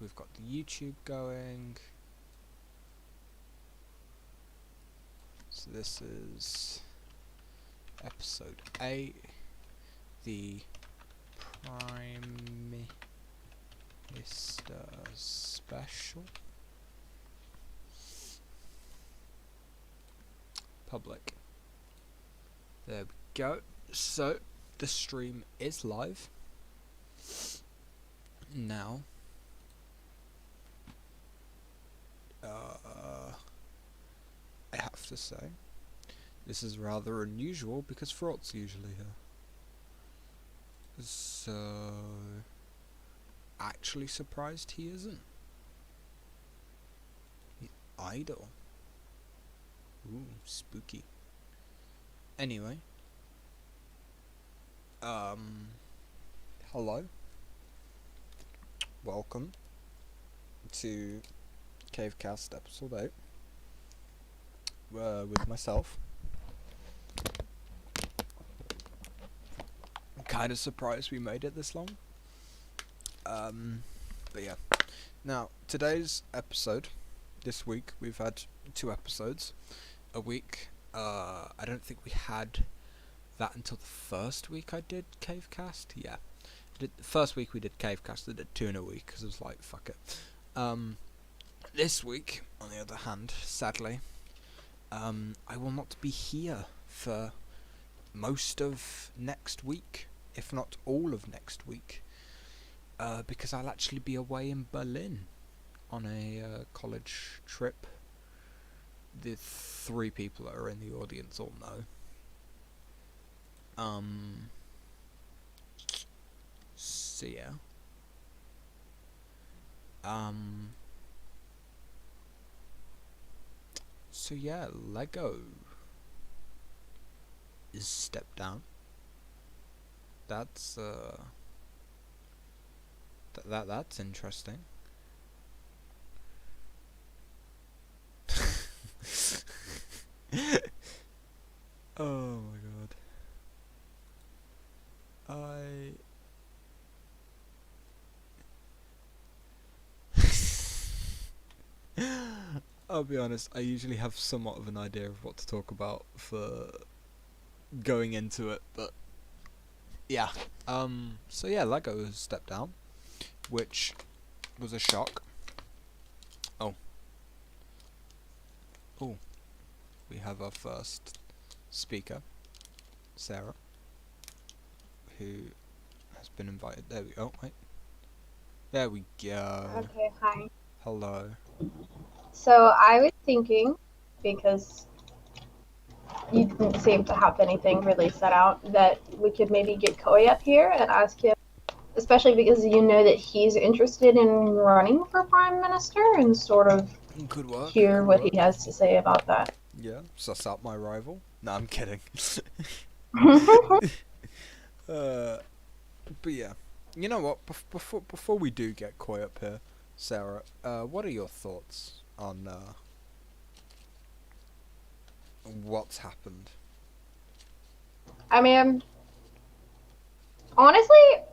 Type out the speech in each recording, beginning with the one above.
we've got the YouTube going. So this is episode 8, the Prime Minister Special. Public. There we go. So the stream is live now. I have to say, this is rather unusual because Fraud's usually here. So, actually surprised he isn't. He's idle. Ooh, spooky. Anyway. Hello. Welcome to CaveCast episode 8. With myself. I'm kind of surprised we made it this long. But yeah. Now, today's episode, this week, we've had 2 episodes a week. I don't think we had that until the first week I did CaveCast. Yeah. The first week we did CaveCast, I did 2 in a week, because it was like, fuck it. This week, on the other hand, sadly, I will not be here for most of next week, if not all of next week, because I'll actually be away in Berlin on a college trip. The 3 people that are in the audience all know. So yeah. So yeah, Lego is stepped down. That's that's interesting. Oh my god. I'll be honest, I usually have somewhat of an idea of what to talk about for going into it, but yeah. So yeah, Lego has stepped down, which was a shock. Oh, we have our first speaker, Sarah, who has been invited. There we go. Wait. There we go. Okay, hi. Hello. So I was thinking, because you didn't seem to have anything really set out, that we could maybe get Koi up here and ask him, especially because you know that he's interested in running for Prime Minister, and sort of Could work. hear what he has to say about that. Yeah, suss out my rival. No, I'm kidding. But yeah, you know what? Before we do get Koi up here, Sarah, what are your thoughts on what's happened? I mean, honestly,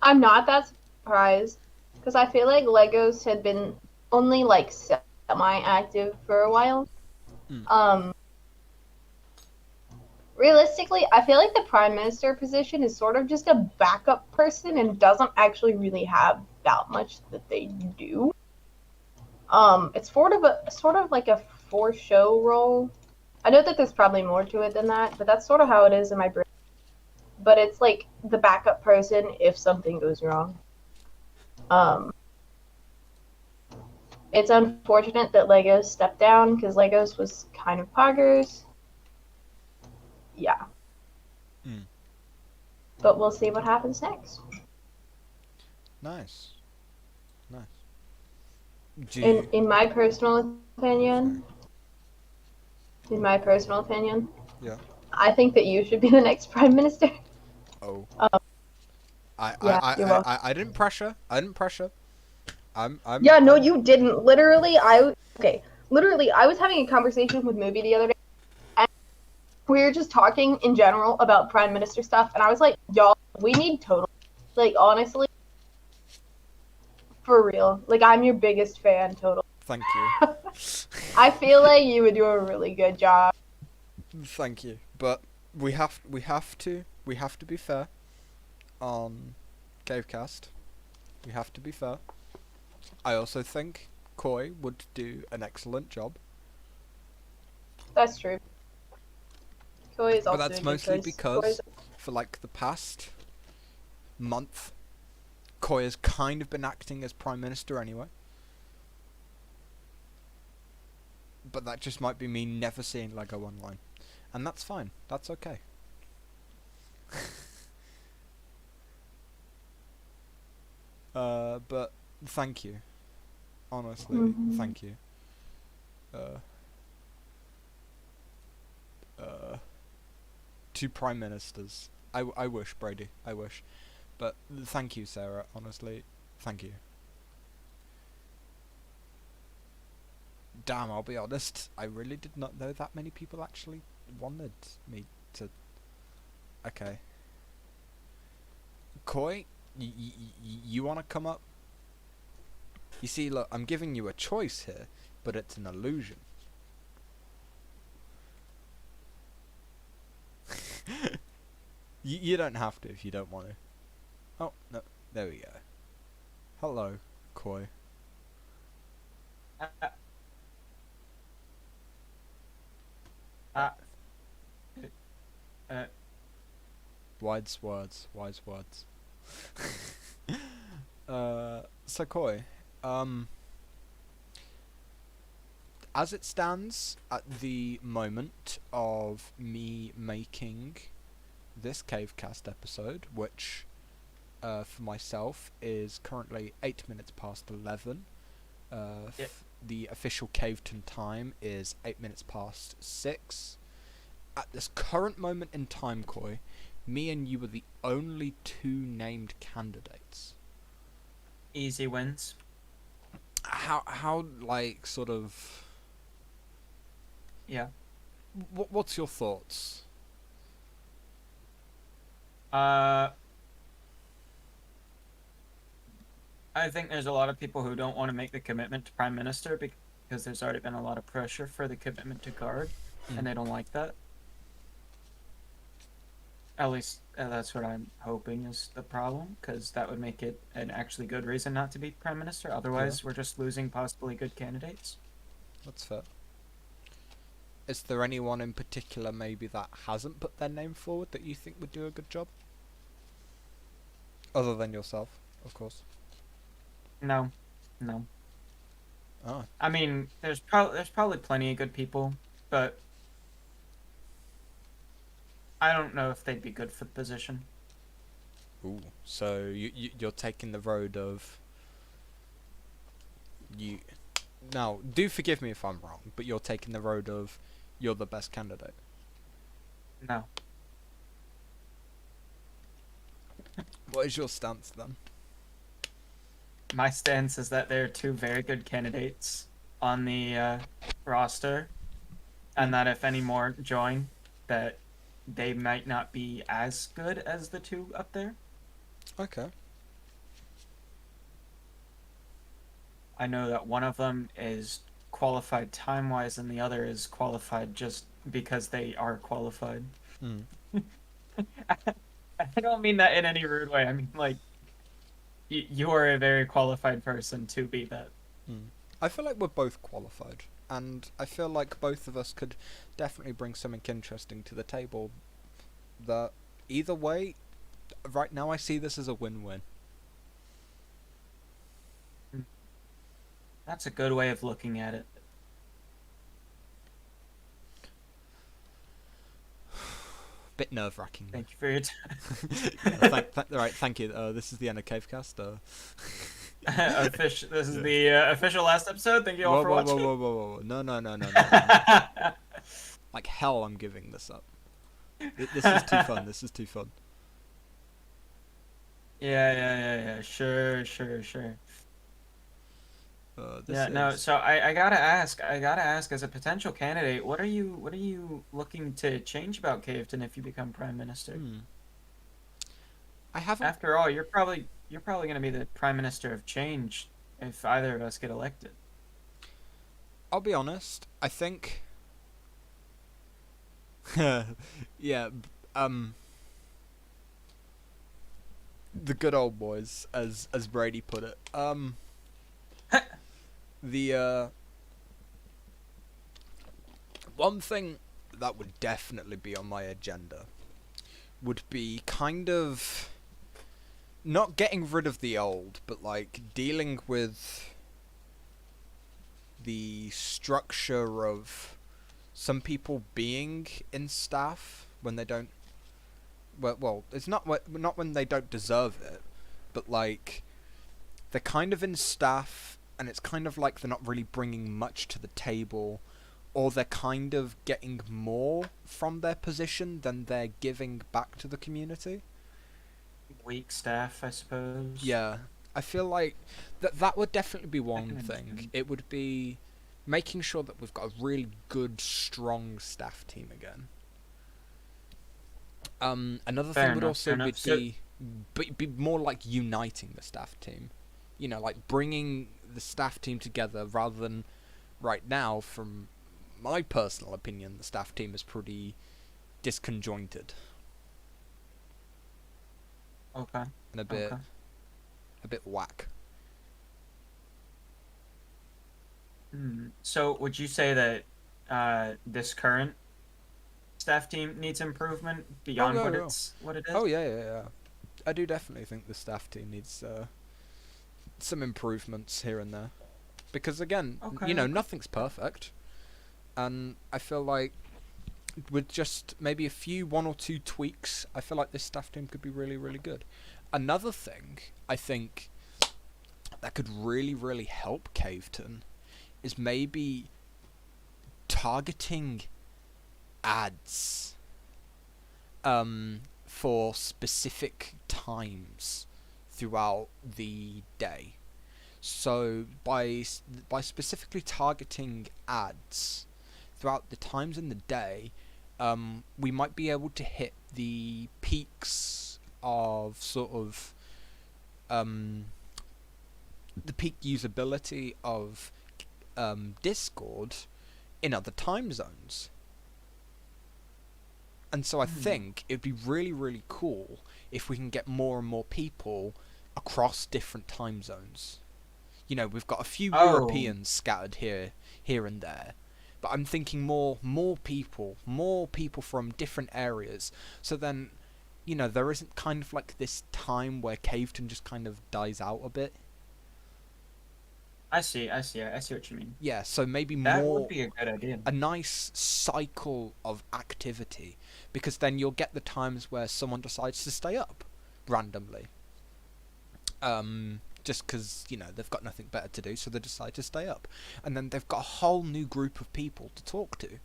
I'm not that surprised, because I feel like Legos had been only like semi-active for a while. Realistically, I feel like the Prime Minister position is sort of just a backup person and doesn't actually really have that much that they do. It's sort of like a for-show role. I know that there's probably more to it than that, but that's sort of how it is in my brain. But it's like the backup person if something goes wrong. It's unfortunate that Legos stepped down, because Legos was kind of poggers. Yeah. But we'll see what happens next. Nice. In my personal opinion, Yeah. I think that you should be the next Prime Minister. Oh. Yeah, I didn't pressure. I'm. Yeah, no, you didn't. Literally, I was having a conversation with Movie the other day, and we were just talking in general about Prime Minister stuff, and I was like, y'all, we need total, like, honestly, For real. Like, I'm your biggest fan, total. Thank you. I feel like you would do a really good job. Thank you. But we have to be fair on CaveCast. We have to be fair. I also think Koi would do an excellent job. That's true. Koi is But also a that's good mostly choice. Koi's because for like the past month, Koi has kind of been acting as Prime Minister anyway. But that just might be me never seeing Lego online. And that's fine. That's okay. But thank you. Honestly, thank you. Uh, to Prime Ministers. I wish, Brady. I wish. But thank you, Sarah. Honestly, thank you. Damn, I'll be honest. I really did not know that many people actually wanted me to. Okay. Koi, you want to come up? You see, look, I'm giving you a choice here, but it's an illusion. You don't have to if you don't want to. Oh, no. There we go. Hello, Koi. Uh, uh, uh, Wise words, wise words. So Koi, as it stands at the moment of me making this CaveCast episode, which for myself is currently 8 minutes past 11. Yep. The official Caveton time is 8 minutes past 6. At this current moment in time, Koi, me and you are the only two named candidates. easy wins. How like sort of Yeah. what's your thoughts? I think there's a lot of people who don't want to make the commitment to Prime Minister because there's already been a lot of pressure for the commitment to guard, and they don't like that. At least that's what I'm hoping is the problem, because that would make it an actually good reason not to be Prime Minister. Otherwise, we're just losing possibly good candidates. That's fair. Is there anyone in particular maybe that hasn't put their name forward that you think would do a good job? Other than yourself, of course. No. Oh. I mean, there's probably plenty of good people, but I don't know if they'd be good for the position. Ooh. So you're taking the road of you. Now, do forgive me if I'm wrong, but you're taking the road of you're the best candidate. No. What is your stance then? My stance is that there are two very good candidates on the roster, and that if any more join, that they might not be as good as the two up there. Okay. I know that one of them is qualified time-wise, and the other is qualified just because they are qualified. Mm. I don't mean that in any rude way. I mean, like, you are a very qualified person to be that. Mm. I feel like we're both qualified, and I feel like both of us could definitely bring something interesting to the table. That either way, right now I see this as a win-win. That's a good way of looking at it. Bit nerve-wracking. Thank you for your time. Right, thank you. This is the end of CaveCast. This is the official last episode. Thank you all for watching. Whoa. No. Like hell, I'm giving this up. This is too fun. This is too fun. Yeah. Sure. No. Is... So I gotta ask. As a potential candidate, what are you looking to change about Caveton if you become Prime Minister? I haven't. After all, you're probably gonna be the Prime Minister of change if either of us get elected. I'll be honest. I think. Yeah. The good old boys, as Brady put it. The one thing that would definitely be on my agenda would be kind of not getting rid of the old, but like dealing with the structure of some people being in staff when they don't. Well, it's not not when they don't deserve it, but like they're kind of in staff, and it's kind of like they're not really bringing much to the table, or they're kind of getting more from their position than they're giving back to the community. Weak staff, I suppose. Yeah, I feel like that would definitely be I one can thing. understand. It would be making sure that we've got a really good, strong staff team again. Another Fair thing would enough, also fair enough. So, be more like uniting the staff team. You know, like bringing the staff team together rather than right now. From my personal opinion, the staff team is pretty disconjointed okay. and Okay. a bit whack. So, would you say that this current staff team needs improvement Oh beyond no, no. what it is? Oh yeah, yeah, yeah. I do definitely think the staff team needs some improvements here and there, because again, Okay. you know, Okay. nothing's perfect, and I feel like with just maybe a few one or two tweaks, I feel like this staff team could be really, really good. Another thing I think that could really, really help Caveton is maybe targeting ads for specific times throughout the day. So by specifically targeting ads throughout the times in the day, we might be able to hit the peaks of sort of the peak usability of Discord in other time zones. And so I think it'd be really, really cool if we can get more and more people across different time zones. You know, we've got a few Oh, Europeans scattered here and there, but I'm thinking more people from different areas. So then, you know, there isn't kind of like this time where Caveton just kind of dies out a bit. I see what you mean. Yeah, so maybe That would more be a good idea. a nice cycle of activity, because then you'll get the times where someone decides to stay up randomly. Just because, you know, they've got nothing better to do, so they decide to stay up. And then they've got a whole new group of people to talk to.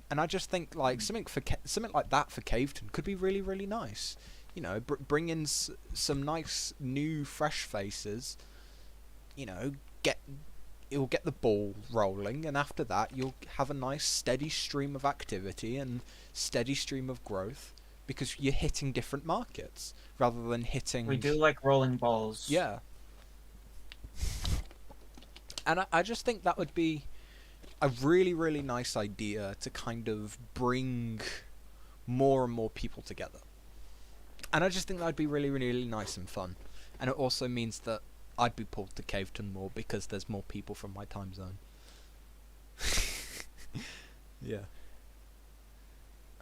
And I just think, like, something like that for Caveton could be really, really nice. You know, bring in some nice, new, fresh faces. You know, it'll get the ball rolling, and after that you'll have a nice steady stream of activity and steady stream of growth, because you're hitting different markets rather than hitting. We do like rolling balls. Yeah. And I just think that would be a really, really nice idea to kind of bring more and more people together. And I just think that would be really, really, really nice and fun. And it also means that I'd be pulled to Caveton more because there's more people from my time zone. Yeah.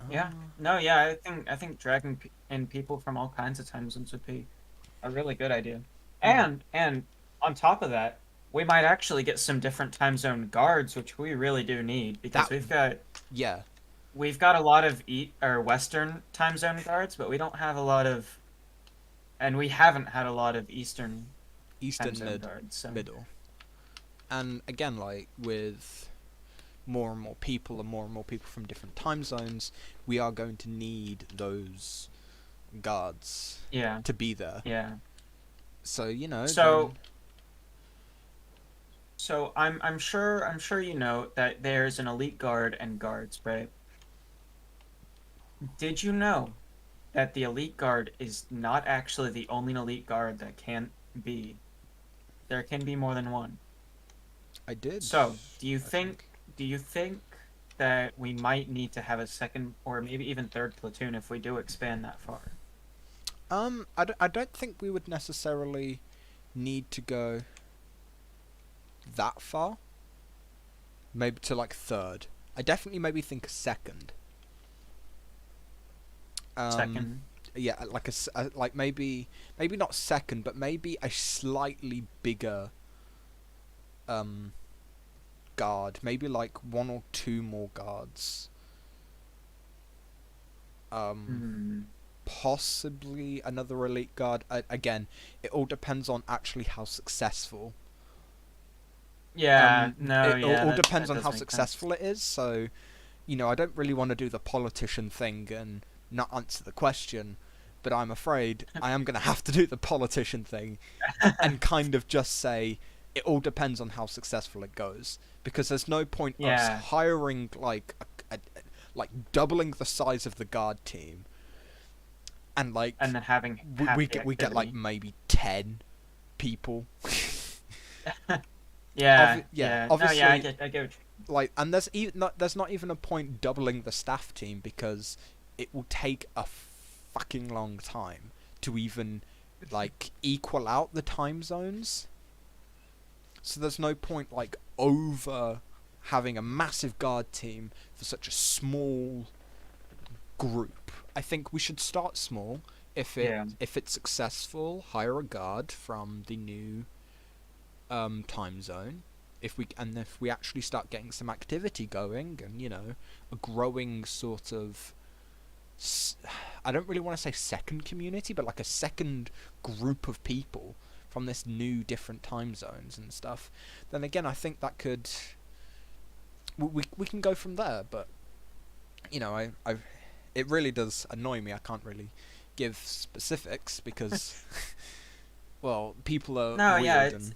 Yeah. No, yeah, I think dragging in people from all kinds of time zones would be a really good idea. And on top of that, we might actually get some different time zone guards, which we really do need, because Yeah. we've got a lot of Western time zone guards, but we don't have a lot of, and we haven't had a lot of Eastern time zone guards. So. middle. And again, like with more and more people from different time zones, we are going to need those guards to be there. Yeah. So, you know. So I'm sure you know that there's an elite guard and guards, right? Did you know that the elite guard is not actually the only elite guard that can be there can be more than one. I did. So, I think. do you think that we might need to have a second or maybe even third platoon if we do expand that far? I don't think we would necessarily need to go that far. Maybe to like third. I definitely maybe think a second. Second. Yeah, like like maybe not second, but maybe a slightly bigger guard. Maybe like one or two more guards. Possibly another elite guard. Again, it all depends on actually how successful. Yeah, no, It yeah, all that, depends that on does how make successful sense. it is. So, I don't really want to do the politician thing and not answer the question, but I'm afraid I am going to have to do the politician thing and kind of just say it all depends on how successful it goes, because there's no point us Yeah, hiring like doubling the size of the guard team and and like then having we, half we the get we get like activity. maybe 10 people. Yeah, yeah. No, yeah, Obviously, I get what like, and there's not even a point doubling the staff team, because it will take a fucking long time to even like equal out the time zones. So there's no point like over having a massive guard team for such a small group. I think we should start small. Yeah. If it's successful, hire a guard from the new time zone. If we actually start getting some activity going, and a growing sort of I don't really want to say second community, but like a second group of people from this new different time zones and stuff, then again I think that could we can go from there. But I it really does annoy me I can't really give specifics because well, people are No, yeah, weird. And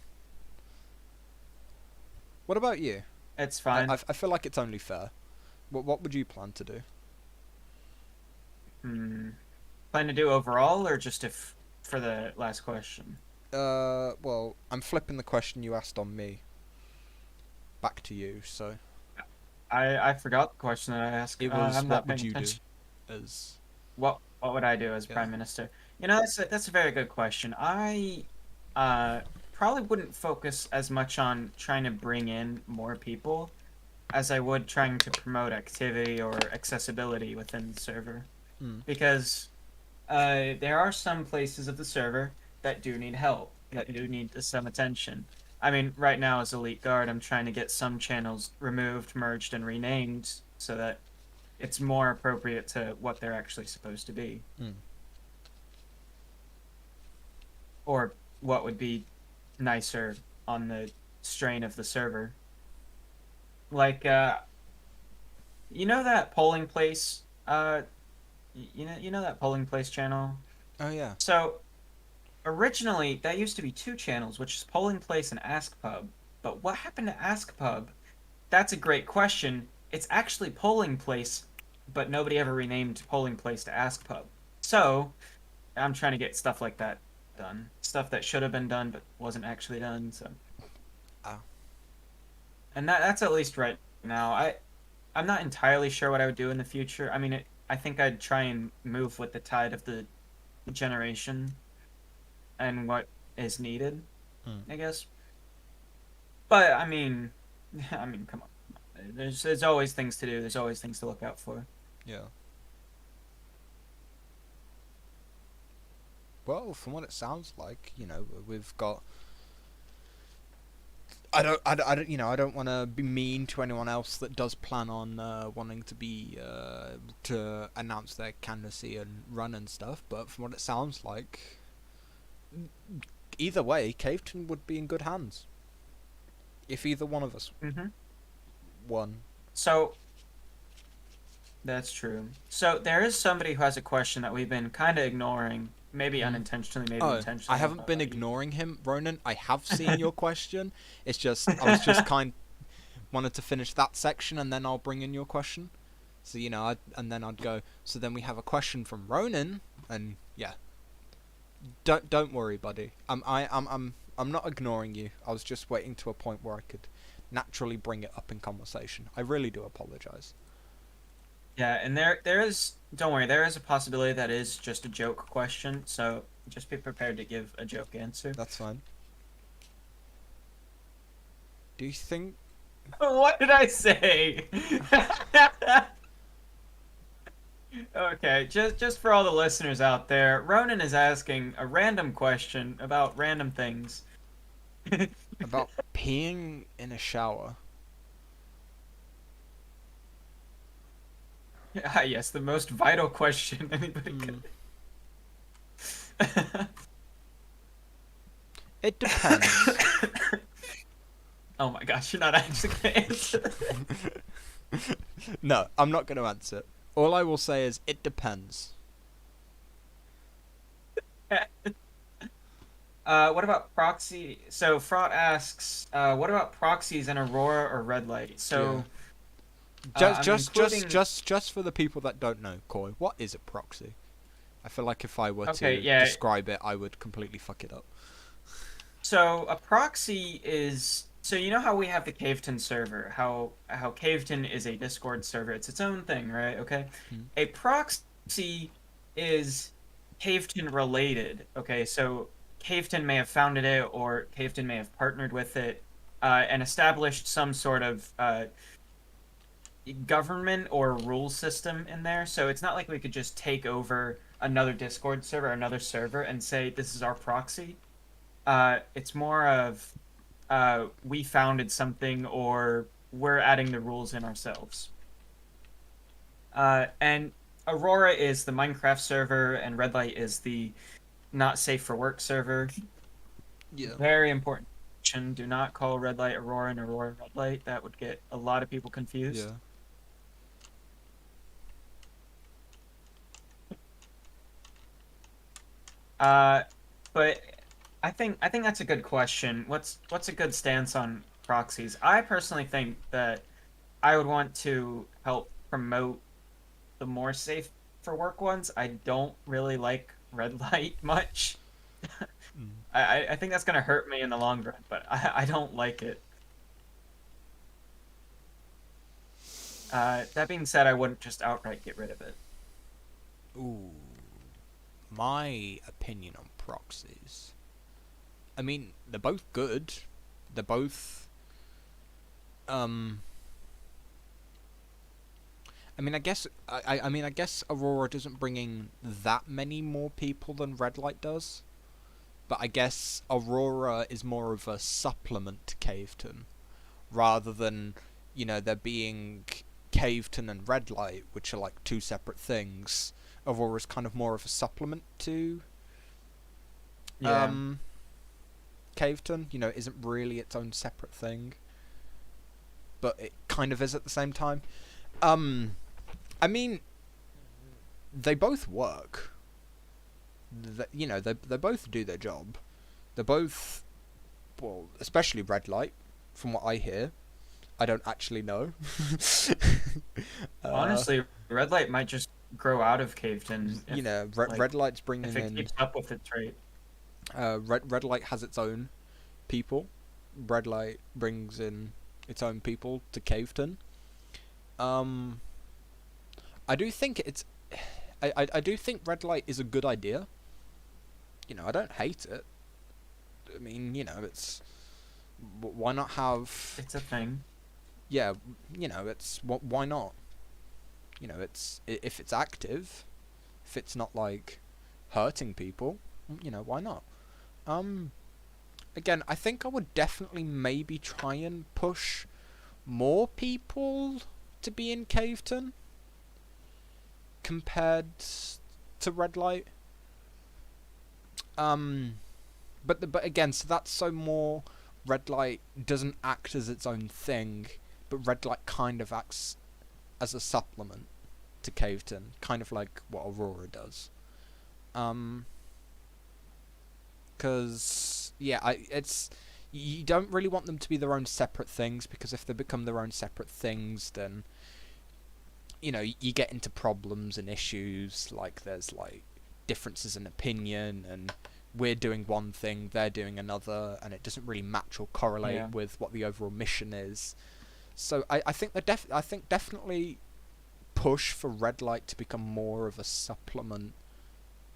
what about you? it's I, fine. I feel like it's only fair. What would you plan to do? Hmm. Plan to do overall or just if for the last question? Well, I'm flipping the question you asked on me back to you. So I forgot the question that I asked. it was, I'm what not would paying you do? attention. As What would I do as yeah. prime minister? That's a very good question. I uh probably wouldn't focus as much on trying to bring in more people as I would trying to promote activity or accessibility within the server. Hmm. Because there are some places of the server that do need help, that do need some attention. I mean, right now as Elite Guard, I'm trying to get some channels removed, merged, and renamed so that it's more appropriate to what they're actually supposed to be, Hmm. or what would be nicer on the strain of the server. Like, you know that polling place? You know that polling place channel? Oh yeah. So originally, that used to be two channels, which is Polling Place and Ask Pub. But what happened to Ask Pub? That's a great question. It's actually Polling Place, but nobody ever renamed Polling Place to Ask Pub. So, I'm trying to get stuff like that done. Stuff that should have been done but wasn't actually done. So, Ah. and that's at least right now. I'm not entirely sure what I would do in the future. I mean, I think I'd try and move with the tide of the generation and what is needed, Hmm. I guess. But I mean, come on. There's always things to do. There's always things to look out for. Yeah. Well, from what it sounds like, we've got. I don't want to be mean to anyone else that does plan on wanting to be to announce their candidacy and run and stuff. But from what it sounds like, either way, Caveton would be in good hands if either one of us Mm-hmm. won. So that's true. So there is somebody who has a question that we've been kind of ignoring, maybe Hmm. unintentionally, maybe Oh, I intentionally. I don't haven't know been about you. ignoring him, Ronan. I have seen your question. It's just I was just wanted to finish that section and then I'll bring in your question. So and then I'd go. So then we have a question from Ronan, and yeah, don't worry, buddy. I'm not ignoring you. I was just waiting to a point where I could naturally bring it up in conversation. I really do apologize. Yeah, and there is, don't worry, there is a possibility that is just a joke question, so just be prepared to give a joke answer. That's fine. Do you think... What did I say? Okay, just for all the listeners out there, Ronan is asking a random question about random things. about peeing in a shower? Ah, yes, the most vital question anybody could. It depends. Oh my gosh, you're not actually gonna answer. No, I'm not going to answer. All I will say is it depends. What about proxy? So Fraught asks, what about proxies in Aurora or Red Light? So, I'm including... Just for the people that don't know, Koi, what is a proxy? I feel like if I were Okay, to yeah. describe it, I would completely fuck it up. So a proxy is, so you know how we have the Caveton server, how Caveton is a Discord server, it's its own thing, right? Okay. Hmm. A proxy is Caveton related. Okay, so Caveton may have founded it, or Caveton may have partnered with it, and established some sort of government or rule system in there. So it's not like we could just take over another Discord server, another server, and say this is our proxy. It's more of we founded something, or we're adding the rules in ourselves. And Aurora is the Minecraft server, and Red Light is the not safe for work server. Yeah. Very important. Do not call Red Light Aurora and Aurora Red Light. That would get a lot of people confused. Yeah. But I think that's a good question. What's a good stance on proxies? I personally think that I would want to help promote the more safe for work ones. I don't really like Red Light much. Mm. I think that's gonna hurt me in the long run, but I don't like it. That being said, I wouldn't just outright get rid of it. Ooh. My opinion on proxies. I mean, they're both good. They're both... I mean, I guess I guess Aurora doesn't bring in that many more people than Red Light does, but I guess Aurora is more of a supplement to Caveton, rather than, you know, there being Caveton and Red Light, which are like two separate things. Aurora's kind of more of a supplement to Yeah. Caveton. You know, it isn't really its own separate thing, but it kind of is at the same time. I mean, they both work. You know, they both do their job. They're both, well, especially Red Light, from what I hear. I don't actually know. Honestly, Red Light might just grow out of Caveton. You know, Red Light's bringing if it in... keeps up with its rate. Red Light has its own people. Red Light brings in its own people to Caveton. I do think it's... I do think Red Light is a good idea. You know, I don't hate it. I mean, you know, it's... Why not have... It's a thing. Yeah, you know, it's... Why not? You know, it's... If it's active, if it's not, like, hurting people, you know, why not? Again, I think I would definitely maybe try and push more people to be in Caveton compared to Red Light. But again, so that's so more Red Light doesn't act as its own thing, but Red Light kind of acts as a supplement to Caveton, kind of like what Aurora does. Because it's, you don't really want them to be their own separate things, because if they become their own separate things, then, you know, you get into problems and issues, like there's like differences in opinion and we're doing one thing, they're doing another, and it doesn't really match or correlate with what the overall mission is. So I think I think definitely push for Red Light to become more of a supplement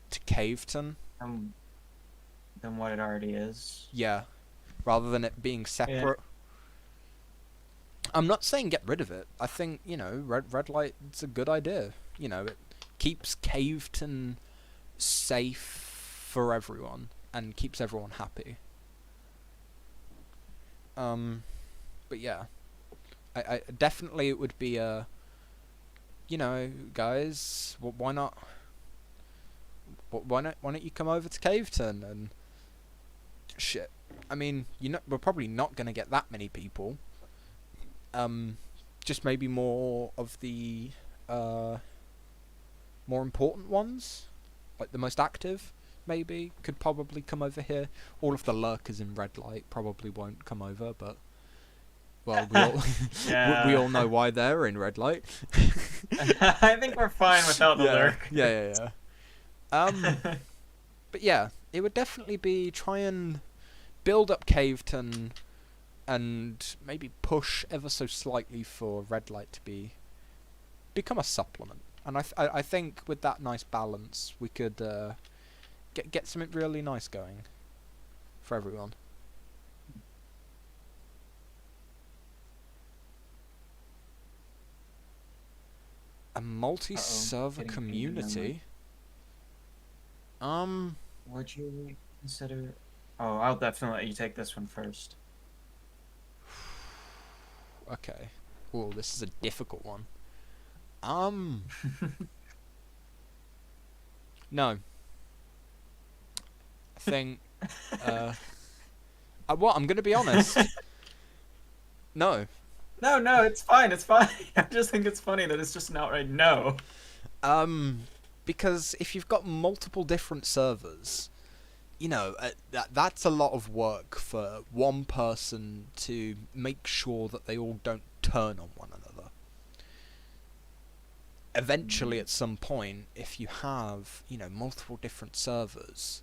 to Caveton. Than what it already is. Yeah, rather than it being separate. Yeah. I'm not saying get rid of it. I think, you know, Red Light's a good idea. You know, it keeps Caveton safe for everyone and keeps everyone happy. But yeah, I definitely it would be a, you know, guys, why not? Why don't you come over to Caveton and shit? I mean, we're probably not gonna get that many people. Just maybe more of the more important ones, like the most active, maybe could probably come over here. All of the lurkers in Red Light probably won't come over, but well, we all we all know why they're in Red Light. I think we're fine without the lurk. Yeah. But yeah, it would definitely be try and build up Caveton and maybe push ever so slightly for Red Light to become a supplement. And I think with that nice balance, we could get something really nice going for everyone. A multi-server community. Would you consider? Oh, I'll definitely let you take this one first. Okay. Oh, this is a difficult one. No. I think. What? I'm gonna be honest. No. No, it's fine. It's fine. I just think it's funny that it's just an outright no. Because if you've got multiple different servers, you know, that's a lot of work for one person to make sure that they all don't turn on one another. Eventually, at some point, if you have, you know, multiple different servers,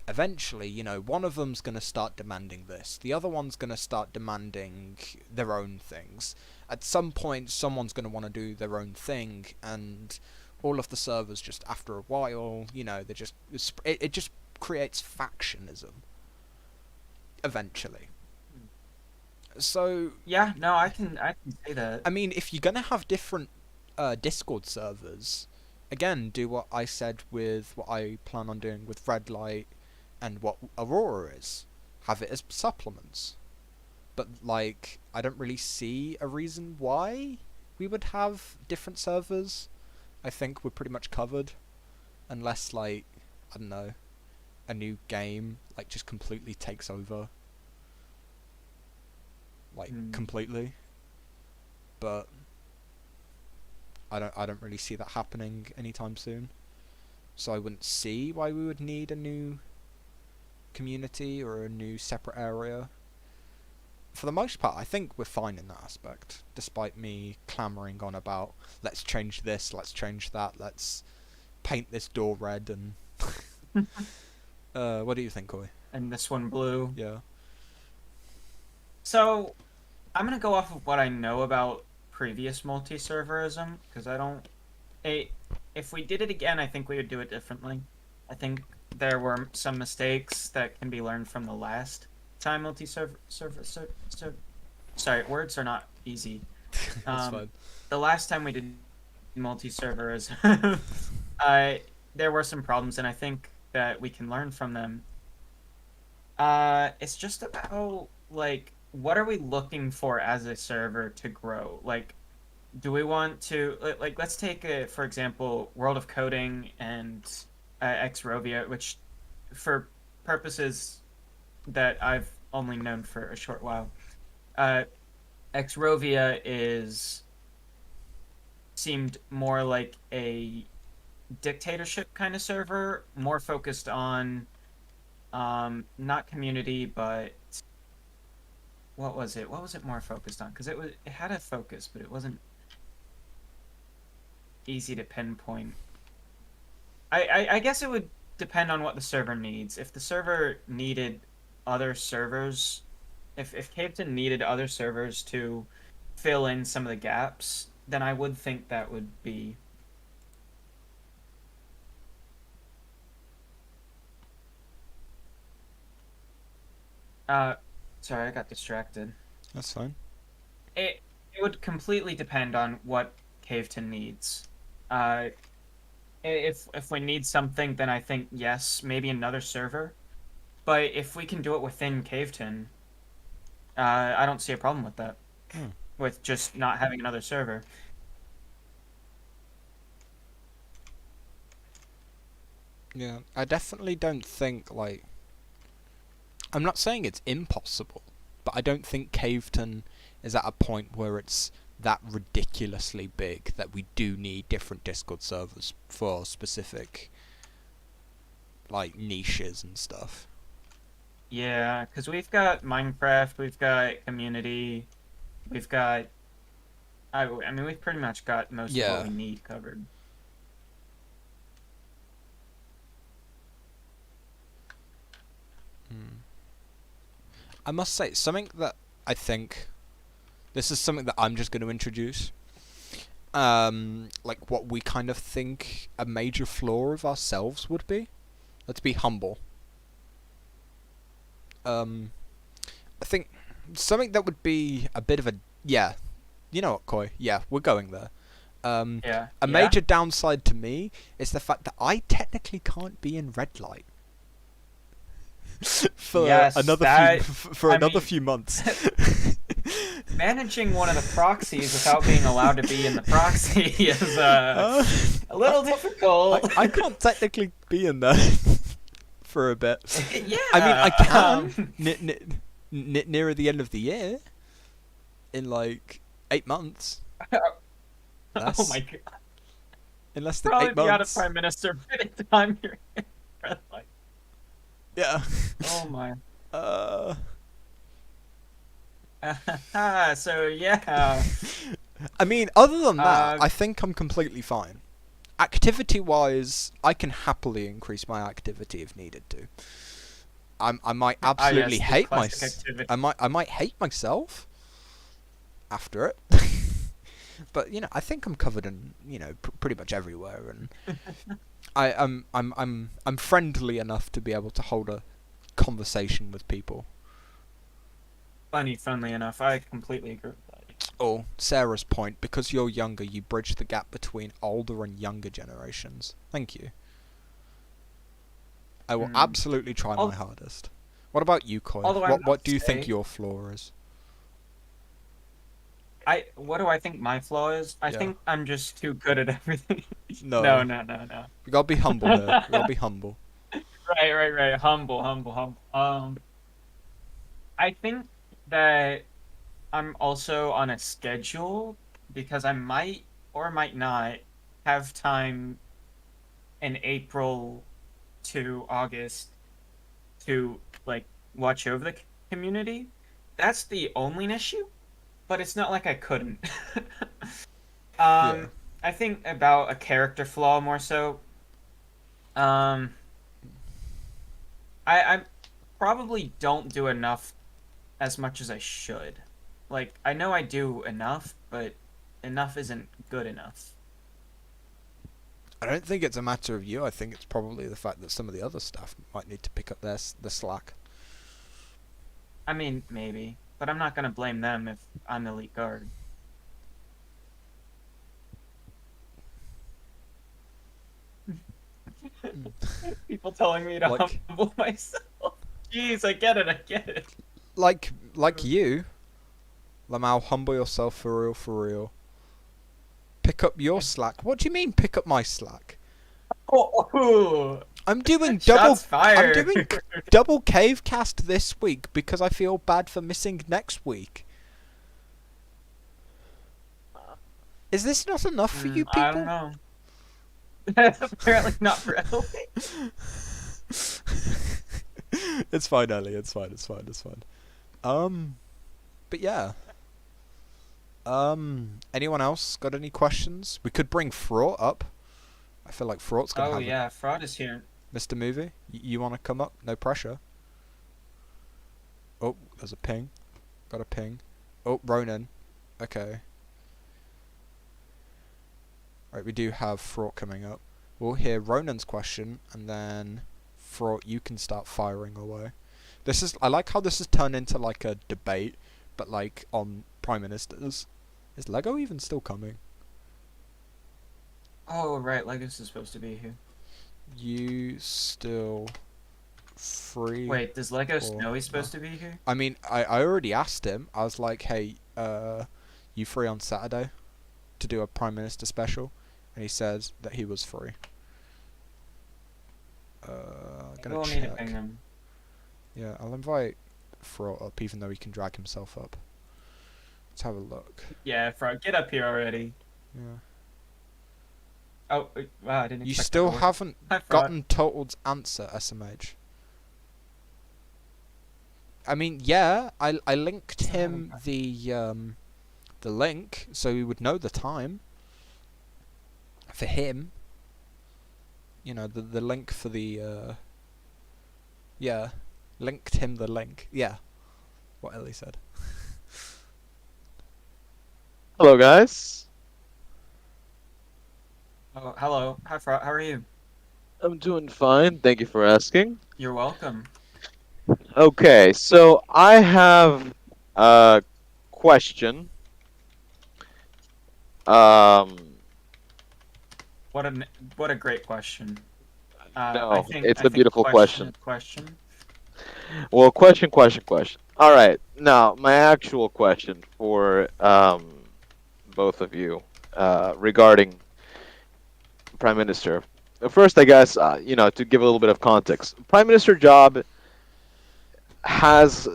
eventually, you know, one of them's going to start demanding this, the other one's going to start demanding their own things. At some point, someone's going to want to do their own thing, and all of the servers just, after a while, you know, it just creates factionism. Eventually. So... Yeah, no, I can say that. I mean, if you're going to have different Discord servers, again, do what I said with what I plan on doing with Red Light and what Aurora is. Have it as supplements. But, like, I don't really see a reason why we would have different servers. I think we're pretty much covered. Unless, like, I don't know, a new game, like, just completely takes over. Like, completely. But I don't really see that happening anytime soon. So I wouldn't see why we would need a new community or a new separate area. For the most part, I think we're fine in that aspect, despite me clamoring on about let's change this, let's change that, let's paint this door red and what do you think, Koi? And this one blue. Yeah. So I'm gonna go off of what I know about previous multi-serverism, because if we did it again, I think we would do it differently. I think there were some mistakes that can be learned from the last time sorry, words are not easy. That's fine. The last time we did multi-servers, there were some problems, and I think that we can learn from them. It's just about, like, what are we looking for as a server to grow? Like, do we want to, like, let's take, for example, World of Coding and Xrovia, which, for purposes that I've only known for a short while, Xrovia seemed more like a dictatorship kind of server, more focused on not community, but what was it more focused on? Because it had a focus, but it wasn't easy to pinpoint. I guess it would depend on what the server needs. If the server needed other servers, if Caveton needed other servers to fill in some of the gaps, then I would think that would be. Uh, Sorry, I got distracted. That's fine. It would completely depend on what Caveton needs. If we need something, then I think yes, maybe another server. But if we can do it within Caveton, I don't see a problem with that. With just not having another server. Yeah, I definitely don't think, like... I'm not saying it's impossible, but I don't think Caveton is at a point where it's that ridiculously big that we do need different Discord servers for specific, like, niches and stuff. Yeah, because we've got Minecraft, we've got Community, we've got... I mean, we've pretty much got most of what we need covered. I must say, something that I think... This is something that I'm just going to introduce. Like, what we kind of think a major flaw of ourselves would be. Let's be humble. I think something that would be a bit of a... Yeah. You know what, Koi? Yeah, we're going there. A major downside to me is the fact that I technically can't be in red light. For another few months. Managing one of the proxies without being allowed to be in the proxy is a little difficult. I can't technically be in there for a bit. Yeah. I mean, I can nearer the end of the year. In like 8 months. Oh my god. In less than Probably 8 months. Be out of prime minister by the time you're in red light. Yeah. Oh my. So yeah. I mean, other than that, I think I'm completely fine. Activity-wise, I can happily increase my activity if needed to. I might absolutely hate myself. I might hate myself after it. But you know, I think I'm covered in pretty much everywhere, and I'm friendly enough to be able to hold a conversation with people. Friendly enough. I completely agree with that. Oh, Sarah's point, because you're younger, you bridge the gap between older and younger generations. Thank you. I will absolutely try my hardest. What about you, Koi? What do you think your flaw is? What do I think my flaw is? I think I'm just too good at everything. No. No. You gotta be humble here. You gotta be humble. Right. Humble. I think that I'm also on a schedule because I might or might not have time in April to August to like watch over the community. That's the only issue, but it's not like I couldn't. I think about a character flaw more so. I probably don't do enough as much as I should. Like, I know I do enough, but enough isn't good enough. I don't think it's a matter of you. I think it's probably the fact that some of the other staff might need to pick up the slack. I mean, maybe. But I'm not going to blame them if I'm the elite guard. People telling me to humble myself. Jeez, I get it. Like you, Lamau, humble yourself for real. Pick up your slack. What do you mean, pick up my slack? Oh, I'm doing shots fired. I'm doing double CaveCast this week because I feel bad for missing next week. Is this not enough for you people? I don't know. Apparently not for Ellie. It's fine, Ellie. It's fine. But yeah. Anyone else got any questions? We could bring Fraught up. I feel like Fraught's gonna have. Oh yeah, Fraud is here. Mr. Movie, you want to come up? No pressure. Oh, there's a ping. Got a ping. Oh, Ronan. Okay. Right, we do have Fraught coming up. We'll hear Ronan's question, and then Fraught, you can start firing away. I like how this has turned into like a debate, but like on prime ministers. Is Lego even still coming? Oh, right, Legos is supposed to be here. You still free? Wait, does Lego or Snowy no? supposed to be here? I mean, I already asked him. I was like, hey, you free on Saturday to do a prime minister special? And he said that he was free. Gonna We'll check. need to ping him. Yeah, I'll invite Fraught up, even though he can drag himself up. Let's have a look. Yeah, get up here already. Yeah. Oh, wow, I didn't You expect still that to work. haven't Hi, Frog. gotten Total's answer, SMH. I mean, yeah, I linked him the link so he would know the time. For him. You know, the link for the yeah. Linked him the link. Yeah. What Ellie said. Hello, guys. Oh, hello. Hi, Frog. How are you? I'm doing fine. Thank you for asking. You're welcome. Okay, so I have a question. Um, What a great question. no, I think it's a beautiful question. Question. Well, question. All right, now my actual question for both of you regarding Prime Minister. First, I guess to give a little bit of context, Prime Minister job has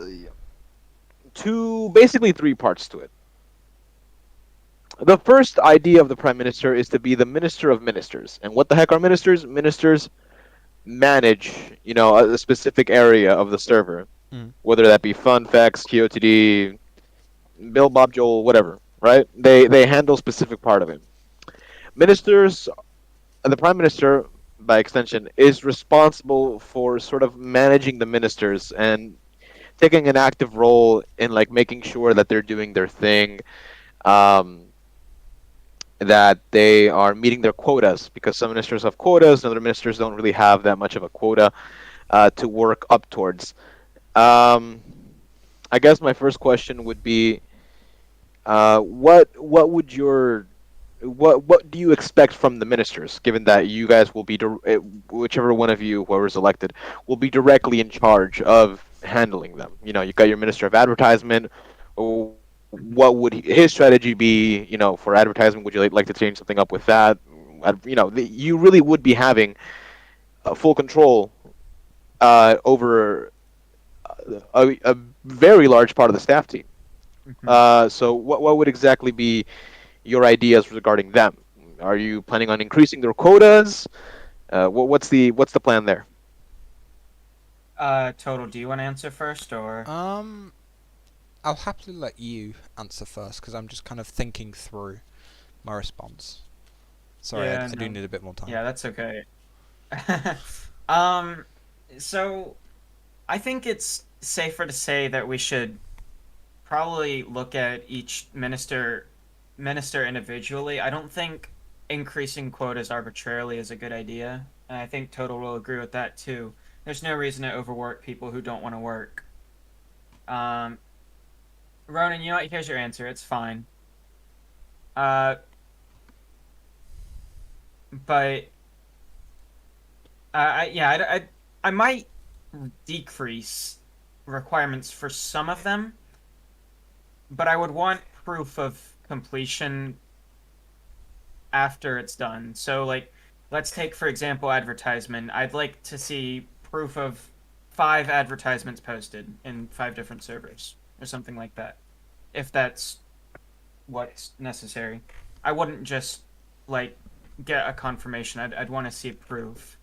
basically three parts to it. The first idea of the prime minister is to be the minister of ministers. And what the heck are ministers? Ministers manage, a specific area of the server, whether that be fun facts, QOTD, Bill, Bob, Joel, whatever, right? They handle specific part of it. Ministers, the prime minister, by extension, is responsible for sort of managing the ministers and taking an active role in like making sure that they're doing their thing. That they are meeting their quotas, because some ministers have quotas and other ministers don't really have that much of a quota to work up towards. I guess my first question would be, what do you expect from the ministers, given that you guys will be whichever one of you, whoever's elected, will be directly in charge of handling them? You got your minister of advertisement. What would his strategy be? For advertisement, would you like to change something up with that? You really would be having full control over a very large part of the staff team. So what would exactly be your ideas regarding them? Are you planning on increasing their quotas? What's the plan there? Total, do you want to answer first, or? I'll happily let you answer first, because I'm just kind of thinking through my response. Sorry, Yeah, I do need a bit more time. Yeah, that's okay. So I think it's safer to say that we should probably look at each minister individually. I don't think increasing quotas arbitrarily is a good idea. And I think Total will agree with that too. There's no reason to overwork people who don't want to work. Ronan, you know what? Here's your answer. It's fine. But I might decrease requirements for some of them, but I would want proof of completion after it's done. So, like, let's take, for example, advertisement. I'd like to see proof of 5 advertisements posted in 5 different servers, or something like that, if that's what's necessary. I wouldn't just, like, get a confirmation. I'd want to see proof.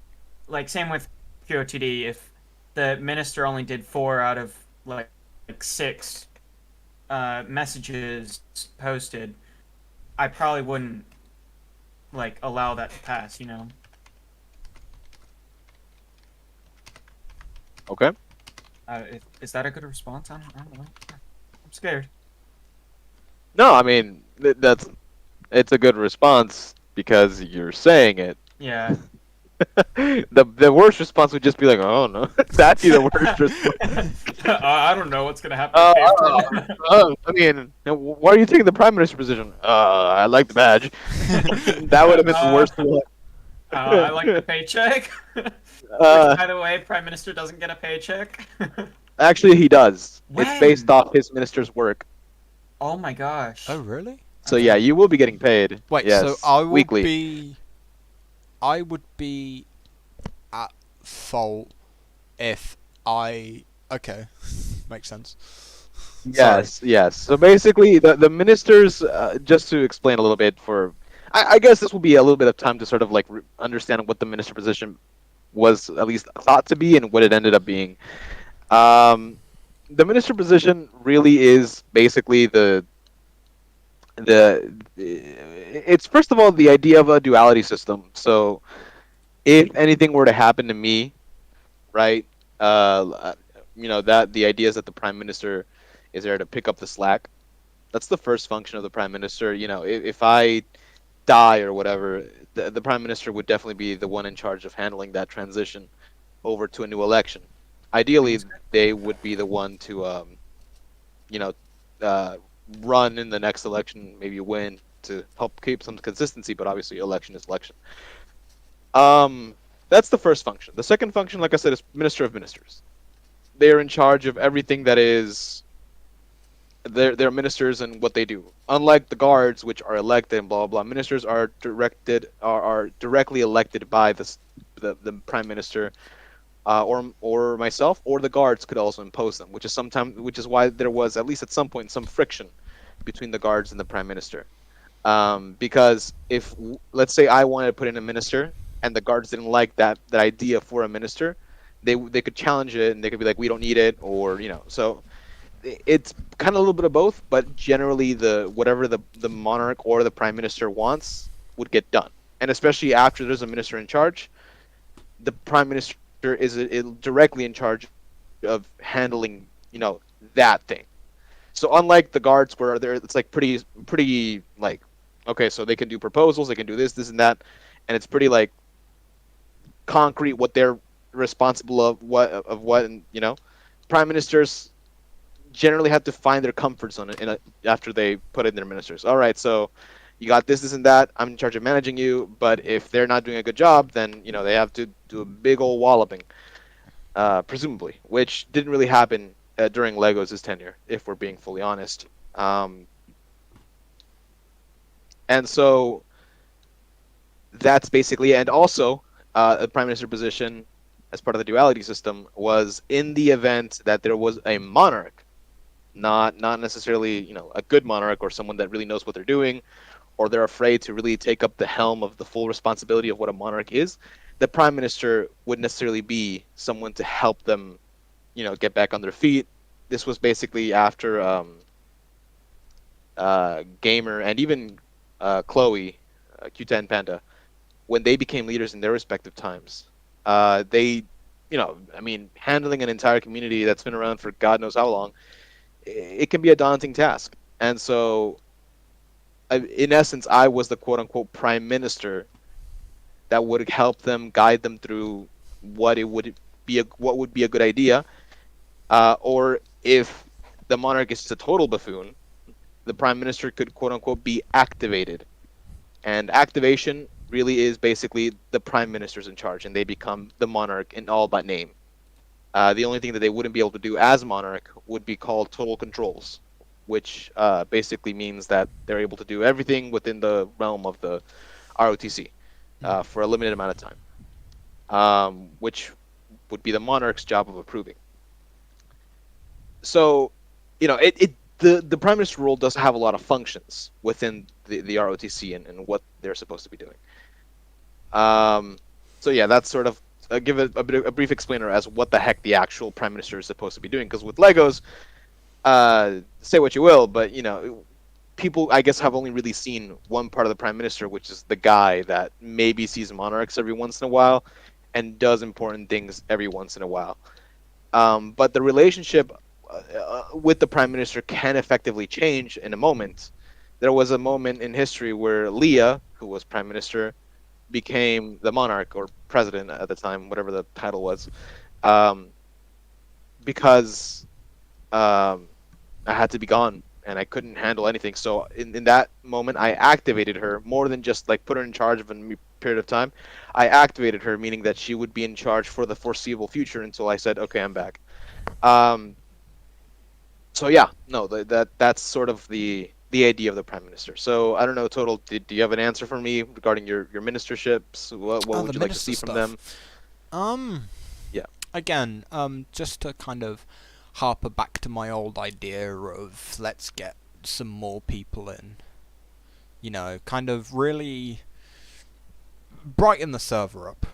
Like, same with QOTD. If the minister only did 4 out of, like 6 messages posted, I probably wouldn't, like, allow that to pass, Okay. Is that a good response? I don't know. I'm scared. No, I mean that's it's a good response because you're saying it. Yeah. The worst response would just be like, "Oh no," that'd be the worst response. I don't know what's gonna happen to Uh, Caveman. I mean, why are you taking the prime minister position? I like the badge. That would have been the uh, worst one. I like the paycheck. Which, uh, by the way, Prime Minister doesn't get a paycheck. Actually, he does. It's based When? off his minister's work. Oh my Oh, gosh. really? So yeah, Okay. you will be getting paid. Wait, so Yes, weekly. I would be at fault if I. Okay, makes sense. Sorry. Yes, yes. So basically, the ministers, just to explain a little bit for, I guess this will be a little bit of time to sort of like understand what the minister position was at least thought to be and what it ended up being. Um, the minister position really is basically it's first of all the idea of a duality system. So if anything were to happen to me, right? Uh, that the idea is that the prime minister is there to pick up the slack. That's the first function of the prime minister. If I die or whatever, the prime minister would definitely be the one in charge of handling that transition over to a new election. Ideally, Sounds good. they would be the one to, you know, uh, run in the next election, maybe win to help keep some consistency. But obviously, election is election. That's the first function. The second function, like I said, is minister of ministers. They are in charge of everything that is they're ministers and what they do. Unlike the guards, which are elected and blah blah blah, ministers are directly elected by the prime minister, or myself, or the guards could also impose them, which is why there was at least at some point some friction between the guards and the prime minister. Because if let's say I wanted to put in a minister and the guards didn't like that idea for a minister, they could challenge it and they could be like, we don't need it, or so it's kind of a little bit of both, but generally the whatever the monarch or the prime minister wants would get done. And especially after there's a minister in charge, the prime minister is directly in charge of handling, that thing. So unlike the guards where it's like pretty like, okay, so they can do proposals, they can do this and that, and it's pretty like concrete what they're responsible of what, and prime ministers generally have to find their comfort zone after they put in their ministers. All right, so you got this and that. I'm in charge of managing you, but if they're not doing a good job, then they have to do a big old walloping, presumably, which didn't really happen during Legos' tenure, if we're being fully honest. And so that's basically, and also the prime minister position as part of the duality system was in the event that there was a monarch, not necessarily a good monarch or someone that really knows what they're doing, or they're afraid to really take up the helm of the full responsibility of what a monarch is. The prime minister would necessarily be someone to help them, get back on their feet. This was basically after Gamer and even Chloe, Q10 Panda, when they became leaders in their respective times. They, I mean, handling an entire community that's been around for God knows how long, it can be a daunting task. And so, in essence, I was the quote unquote prime minister that would help them guide them through what would be a good idea, or if the monarch is just a total buffoon, the prime minister could quote unquote be activated. And activation really is basically the prime minister's in charge, and they become the monarch in all but name. The only thing that they wouldn't be able to do as monarch would be called total controls, which basically means that they're able to do everything within the realm of the ROTC for a limited amount of time, which would be the monarch's job of approving. So, the prime minister role does have a lot of functions within the ROTC and what they're supposed to be doing. Um, so yeah, that's sort of give it a brief explainer as what the heck the actual prime minister is supposed to be doing. Because with Legos, say what you will, but people I guess have only really seen one part of the prime minister, which is the guy that maybe sees monarchs every once in a while and does important things every once in a while. But the relationship with the prime minister can effectively change in a moment. There was a moment in history where Leah, who was prime minister, became the monarch or president at the time, whatever the title was, um, because um, I had to be gone and I couldn't handle anything. So in that moment, I activated her more than just like put her in charge of a period of time. I activated her, meaning that she would be in charge for the foreseeable future until I said, "Okay, I'm back." Um, so yeah, no, that's sort of the idea of the prime minister. So I don't know, total. Do you have an answer for me regarding your ministerships? What Oh, would the you like to minister see from stuff. them? Um, Yeah. Again, just to kind of harper back to my old idea of let's get some more people in. You know, kind of really brighten the server up.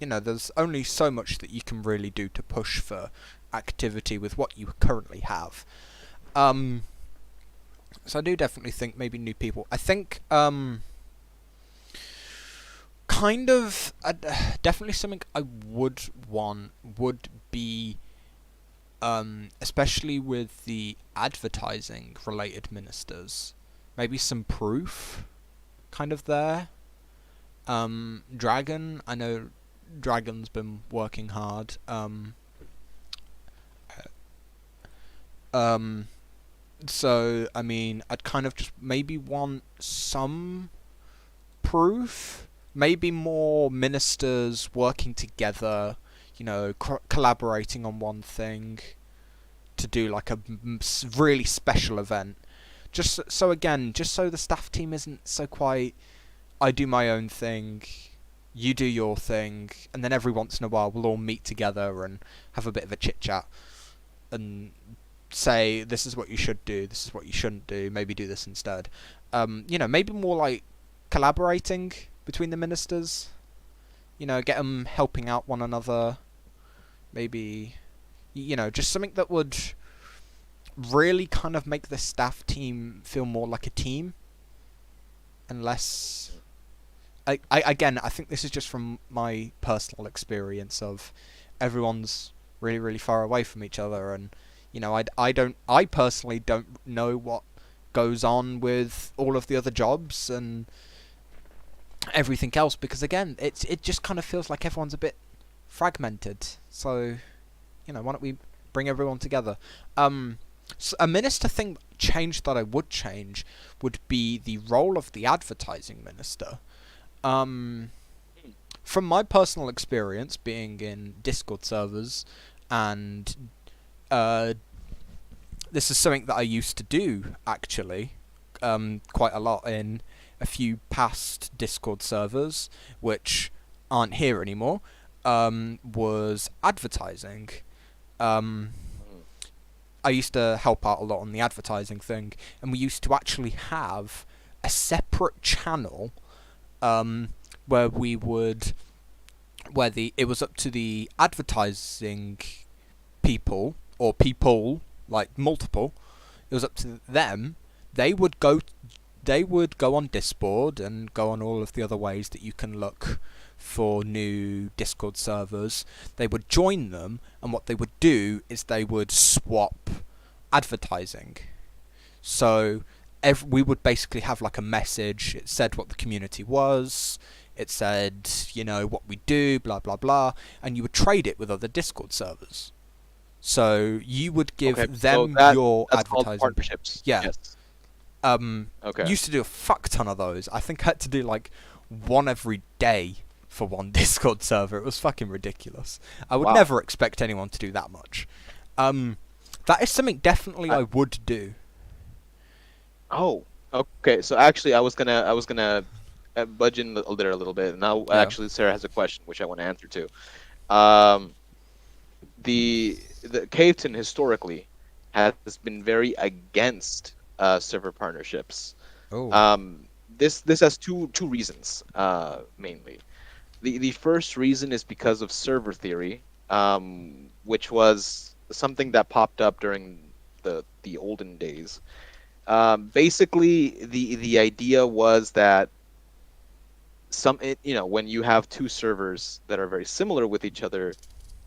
You know, there's only so much that you can really do to push for activity with what you currently have. So I do definitely think maybe new people. I think, kind of, definitely something I would want would be, especially with the advertising related ministers, maybe some proof kind of there. Dragon, I know Dragon's been working hard. Um, so, I mean, I'd kind of just maybe want some proof. Maybe more ministers working together, you know, collaborating on one thing to do like a really special event. Just so, again, just so the staff team isn't so quite, I do my own thing, you do your thing, and then every once in a while we'll all meet together and have a bit of a chit chat and say this is what you should do, this is what you shouldn't do, maybe do this instead. You know, maybe more like collaborating between the ministers. You know, get them helping out one another. Maybe, you know, just something that would really kind of make the staff team feel more like a team and less. Again, I think this is just from my personal experience of everyone's really, really far away from each other, and you know, I personally don't know what goes on with all of the other jobs and everything else because again, it just kind of feels like everyone's a bit fragmented. So, you know, why don't we bring everyone together? So a minister thing change that I would change would be the role of the advertising minister. From my personal experience being in Discord servers, and this is something that I used to do actually, quite a lot in a few past Discord servers, which aren't here anymore, was advertising. Um, I used to help out a lot on the advertising thing, and we used to actually have a separate channel where we would, it was up to the advertising people, or people, like multiple, it was up to them. They would go on Discord and go on all of the other ways that you can look for new Discord servers. They would join them, and what they would do is they would swap advertising. So we would basically have like a message. It said what the community was. It said, you know, what we do, blah blah blah, and you would trade it with other Discord servers. So you would give them your that's advertising. called partnerships. Yeah. Yes. Okay. Used to do a fuck ton of those. I think I had to do like one every day for one Discord server. It was fucking ridiculous. I would never expect anyone to do that much. That is something definitely I would do. Oh, okay. So actually, I was gonna budge in there a little bit. Now, actually, Sarah has a question which I want to answer to. The Caveton historically has been very against server partnerships. Oh. This has two reasons mainly. The first reason is because of server theory, which was something that popped up during the olden days. Basically, the idea was that when you have two servers that are very similar with each other,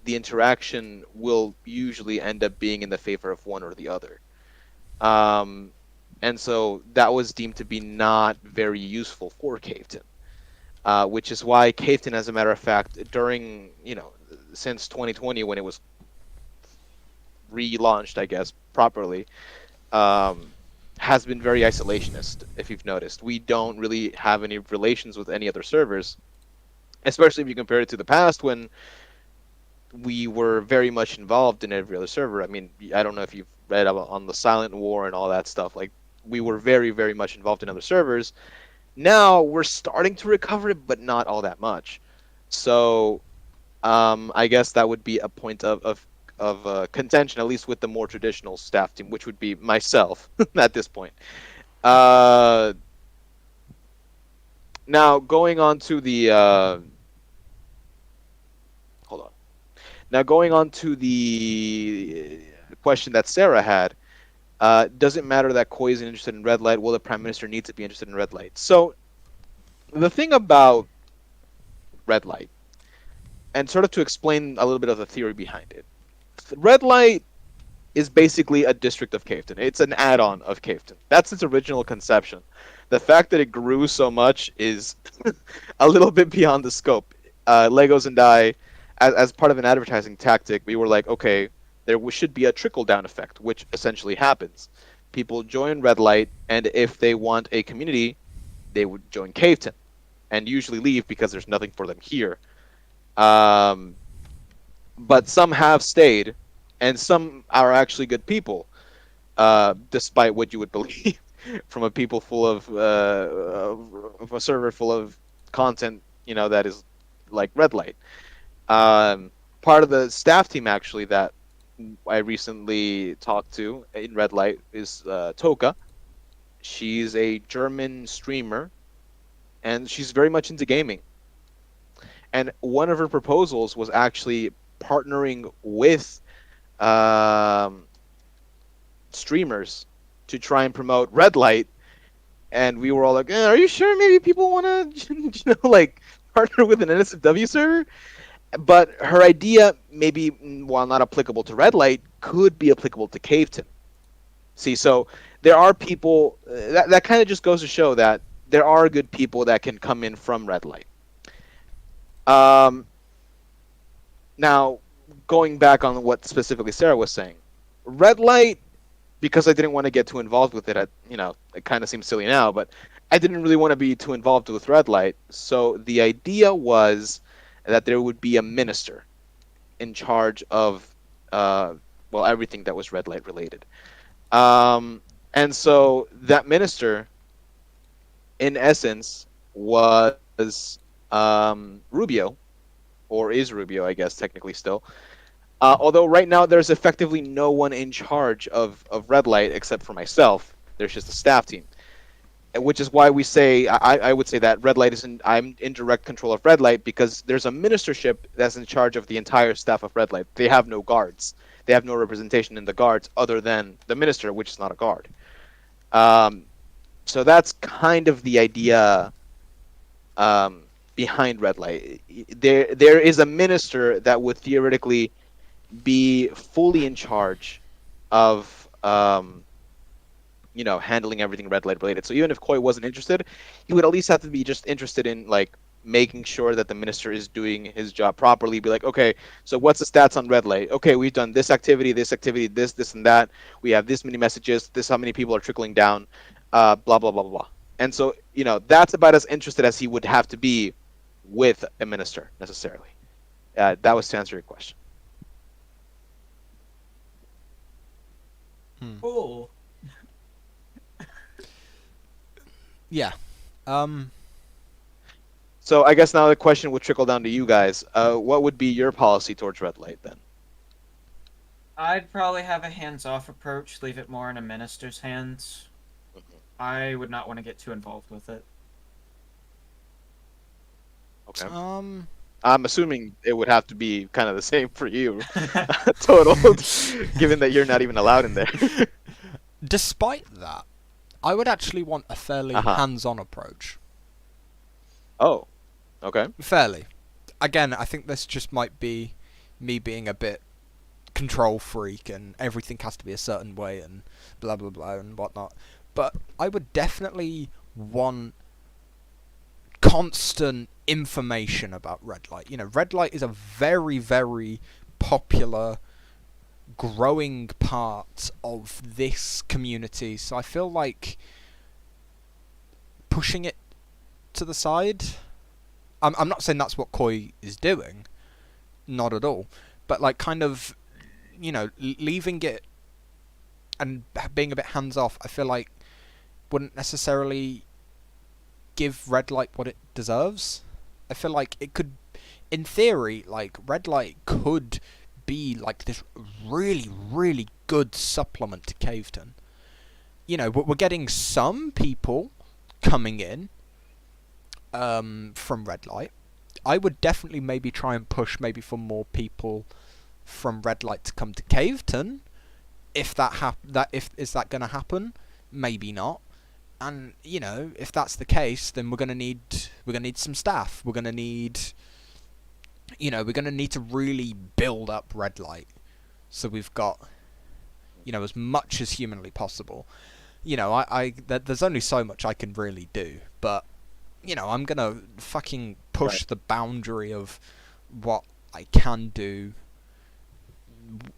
the interaction will usually end up being in the favor of one or the other. Um, and so that was deemed to be not very useful for Caveton. Which is why Caveton, as a matter of fact, during, since 2020 when it was relaunched, I guess, properly, um, has been very isolationist, if you've noticed. We don't really have any relations with any other servers, especially if you compare it to the past when we were very much involved in every other server. I mean, I don't know if you've read about on the Silent War and all that stuff. Like, we were very, very much involved in other servers. Now we're starting to recover it, but not all that much. So, I guess that would be a point of contention, at least with the more traditional staff team, which would be myself at this point. Uh, Now going on to the hold on. Now going on to the question that Sarah had. Does it matter that Koi isn't interested in red light? Will the prime minister need to be interested in red light? So the thing about red light, and sort of to explain a little bit of the theory behind it, red light is basically a district of Caveton. It's an add-on of Caveton. That's its original conception. The fact that it grew so much is a little bit beyond the scope. Legos and I, as part of an advertising tactic, we were like, okay, there should be a trickle-down effect, which essentially happens. People join Red Light, and if they want a community, they would join Caveton, and usually leave because there's nothing for them here. But some have stayed, and some are actually good people, despite what you would believe from a people full of a server full of content, that is like red light. Part of the staff team actually that I recently talked to in red light is Toka. She's a German streamer, and she's very much into gaming. And one of her proposals was actually partnering with streamers to try and promote red light, and we were all like, are you sure maybe people want to like partner with an NSFW server? But her idea, maybe while not applicable to red light, could be applicable to Caveton. See, so there are people that kind of just goes to show that there are good people that can come in from red light. Now, going back on what specifically Sarah was saying, red light, because I didn't want to get too involved with it, it kind of seems silly now, but I didn't really want to be too involved with red light. So the idea was that there would be a minister in charge of, everything that was red light related. And so that minister, in essence, was Rubio, or is Rubio, I guess, technically still. Although right now there's effectively no one in charge of red light except for myself. There's just a staff team, which is why we say I would say that red light I'm in direct control of red light because there's a ministership that's in charge of the entire staff of red light. They have no guards. They have no representation in the guards other than the minister, which is not a guard. So that's kind of the idea behind red light. There is a minister that would theoretically be fully in charge of handling everything red light related. So even if Koi wasn't interested, he would at least have to be just interested in like making sure that the minister is doing his job properly. Be like, okay, so what's the stats on red light? Okay, we've done this activity, this, and that. We have this many messages. This how many people are trickling down. Blah blah blah blah blah. And so that's about as interested as he would have to be with a minister necessarily. That was to answer your question. Cool. Yeah. So I guess now the question would trickle down to you guys. What would be your policy towards red light then? I'd probably have a hands-off approach, leave it more in a minister's hands. I would not want to get too involved with it. Okay. Um, I'm assuming it would have to be kind of the same for you, total, given that you're not even allowed in there. Despite that, I would actually want a fairly hands-on approach. Oh, okay. Fairly. Again, I think this just might be me being a bit control freak and everything has to be a certain way and blah blah blah and whatnot. But I would definitely want constant information about red light. You know, red light is a very, very popular, growing part of this community. So I feel like pushing it to the side. I'm not saying that's what Koi is doing, not at all. But like, kind of, you know, leaving it and being a bit hands off. I feel like wouldn't necessarily give red light what it deserves. I feel like it could, in theory, like red light could be like this really, really good supplement to Caveton. You know, we're getting some people coming in from red light. I would definitely maybe try and push maybe for more people from red light to come to Caveton. If is that going to happen? Maybe not. And you know, if that's the case, then we're gonna need some staff. We're gonna need to really build up red light, so we've got, you know, as much as humanly possible. You know, there's only so much I can really do, but you know, I'm gonna fucking push the boundary of what I can do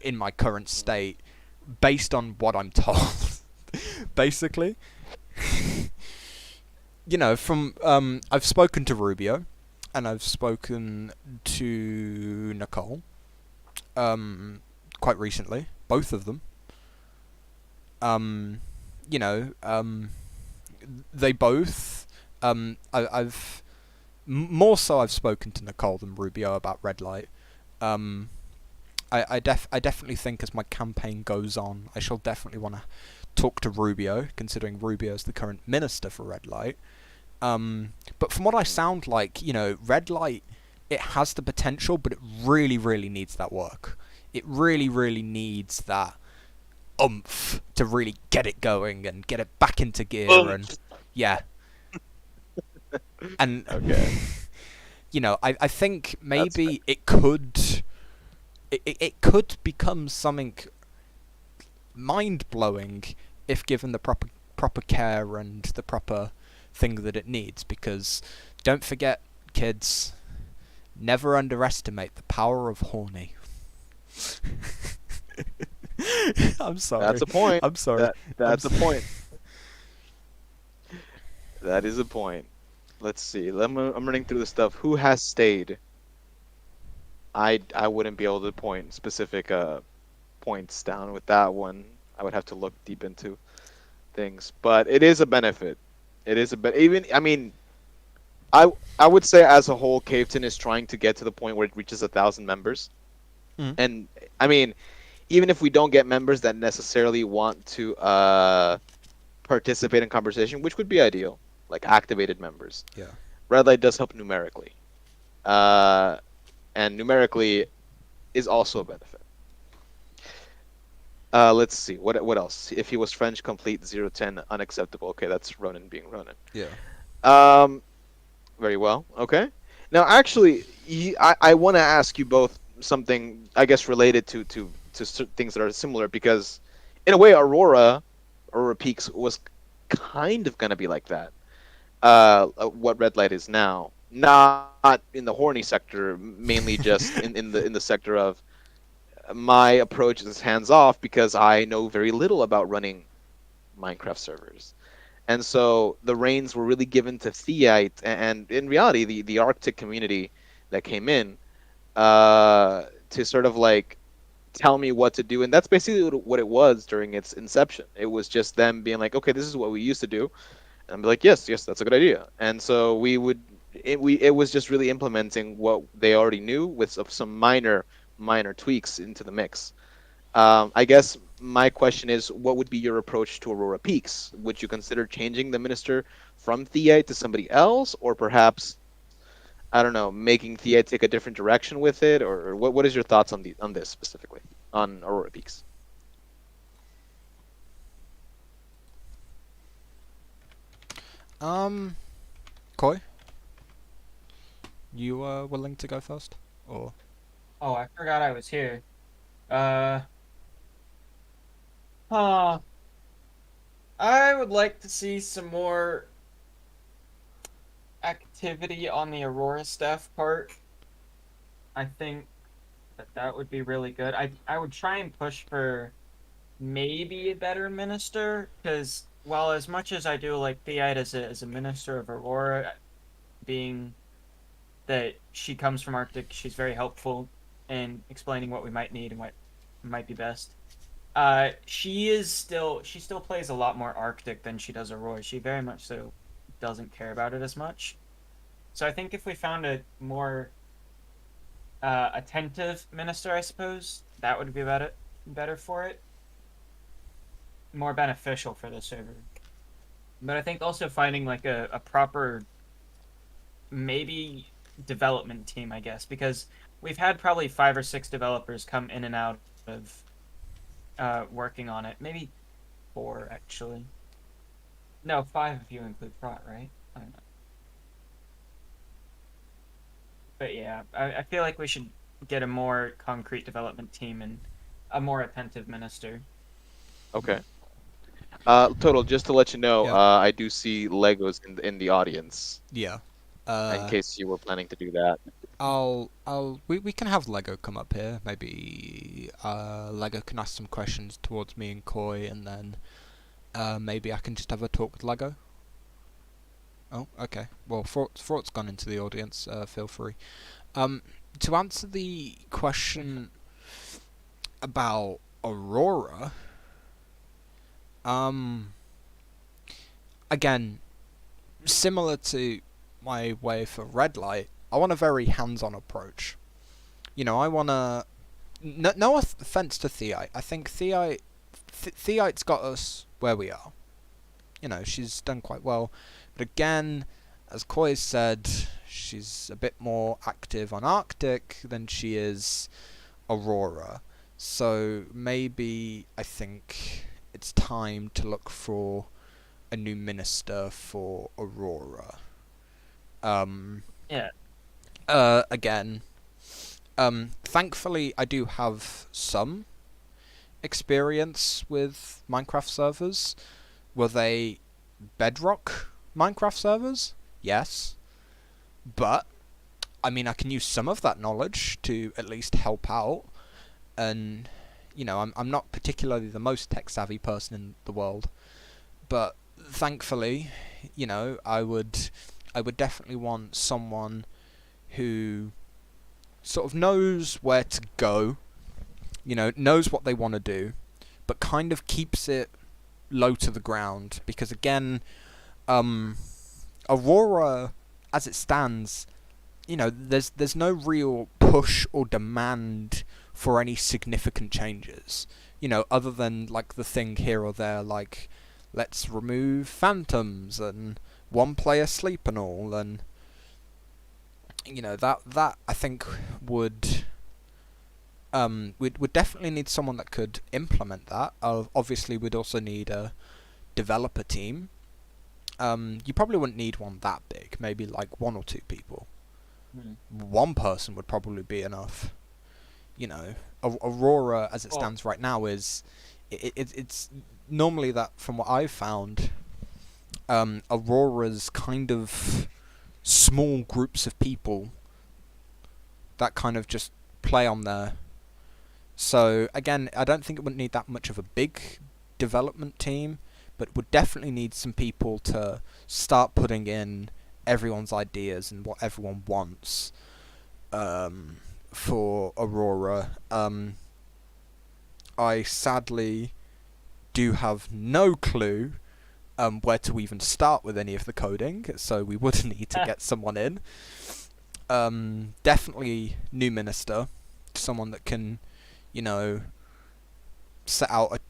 in my current state, based on what I'm told, basically. You know, from I've spoken to Rubio, and I've spoken to Nicole, quite recently, both of them. You know, they both, I've more so I've spoken to Nicole than Rubio about red light. I definitely think as my campaign goes on, I shall definitely want to talk to Rubio, considering Rubio is the current minister for red light. But from what I sound like, you know, red light, it has the potential, but it really, really needs that work. It really, really needs that oomph to really get it going and get it back into gear. And yeah. And Okay. you know, I think maybe it could become something mind-blowing if given the proper care and the proper thing that it needs. Because don't forget, kids, never underestimate the power of horny. I'm sorry. That's a point. I'm sorry. That's a point. That is a point. Let's see. I'm running through the stuff. Who has stayed? I wouldn't be able to point specific points down with that one. I would have to look deep into things, but it is a benefit. It is even. I mean, I would say as a whole, Caveton is trying to get to the point where it reaches 1,000 members, and I mean, even if we don't get members that necessarily want to participate in conversation, which would be ideal, like activated members. Yeah. Red light does help numerically, and numerically is also a benefit. Let's see. What else? If he was French, complete 0-10, unacceptable. Okay, that's Ronan being Ronan. Yeah. Very well. Okay. Now, actually, I want to ask you both something, I guess, related to things that are similar, because, in a way, Aurora Peaks was kind of gonna be like that. What red light is now, not in the horny sector, mainly just in the sector of my approach is hands off, because I know very little about running Minecraft servers. And so the reins were really given to Theite, and in reality, the Arctic community that came in to sort of like tell me what to do. And that's basically what it was during its inception. It was just them being like, okay, this is what we used to do. And I'm like, yes, that's a good idea. And so it was just really implementing what they already knew with some minor tweaks into the mix. I guess my question is, what would be your approach to Aurora Peaks? Would you consider changing the minister from Theite to somebody else, or perhaps, I don't know, making Theite take a different direction with it, or what is your thoughts on this specifically on Aurora Peaks? Koi, you willing to go first, or? Oh, I forgot I was here. Uh, huh. I would like to see some more activity on the Aurora staff part. I think that would be really good. I would try and push for maybe a better minister, because while as much as I do like Theite as a minister of Aurora, being that she comes from Arctic, she's very helpful in explaining what we might need and what might be best. She still plays a lot more Arctic than she does Aurora. She very much so doesn't care about it as much. So I think if we found a more attentive minister, I suppose that would be better for it, more beneficial for the server. But I think also finding like a proper maybe development team, I guess, because we've had probably 5 or 6 developers come in and out of working on it. Maybe 4 actually. No, 5 if you include Prot, right? I don't know. But yeah, I feel like we should get a more concrete development team and a more attentive minister. Okay. Total. Just to let you know, Yeah. I do see Legos in the audience. Yeah. In case you were planning to do that. We can have Lego come up here. Maybe Lego can ask some questions towards me and Koi, and then maybe I can just have a talk with Lego. Oh, okay. Well, Fraught's gone into the audience. Feel free. To answer the question about Aurora, again, similar to my way for Red Light, I want a very hands-on approach. You know, I want to... No offense to Theite. I think Theite's got us where we are. You know, she's done quite well. But again, as Koi said, she's a bit more active on Arctic than she is Aurora. So maybe I think it's time to look for a new minister for Aurora. Yeah. Again, thankfully I do have some experience with Minecraft servers. Were they Bedrock Minecraft servers? Yes. But, I mean, I can use some of that knowledge to at least help out. And, you know, I'm not particularly the most tech-savvy person in the world. But, thankfully, you know, I would definitely want someone who sort of knows where to go, you know, knows what they want to do, but kind of keeps it low to the ground. Because again, Aurora, as it stands, you know, there's no real push or demand for any significant changes. You know, other than like the thing here or there, like let's remove phantoms and one player sleep and all, and you know that I think would we'd definitely need someone that could implement that. Obviously, we'd also need a developer team. You probably wouldn't need one that big. Maybe like 1 or 2 people. One person would probably be enough. You know, Aurora, as it stands right now, is it's normally that from what I've found. Aurora's kind of small groups of people that kind of just play on there. So again, I don't think it would need that much of a big development team, but would definitely need some people to start putting in everyone's ideas and what everyone wants for Aurora. I sadly do have no clue where to even start with any of the coding, so we would need to get someone in. Definitely new minister, someone that can, you know, set out a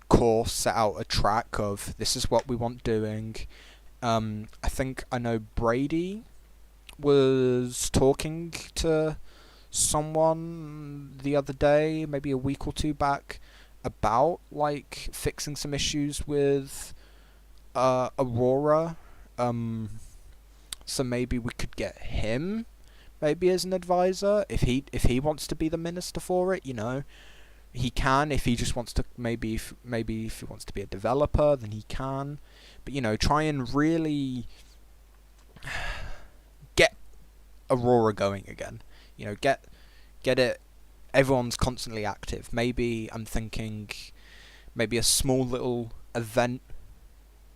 course, set out a track of this is what we want doing. I think I know Brady was talking to someone the other day, maybe a week or 2 back, about like fixing some issues with Aurora. So maybe we could get him maybe as an advisor. If he wants to be the minister for it, he can. If he just wants to, maybe if he wants to be a developer, then he can. But try and really get Aurora going again. Get it. Everyone's constantly active. Maybe I'm thinking, maybe a small little event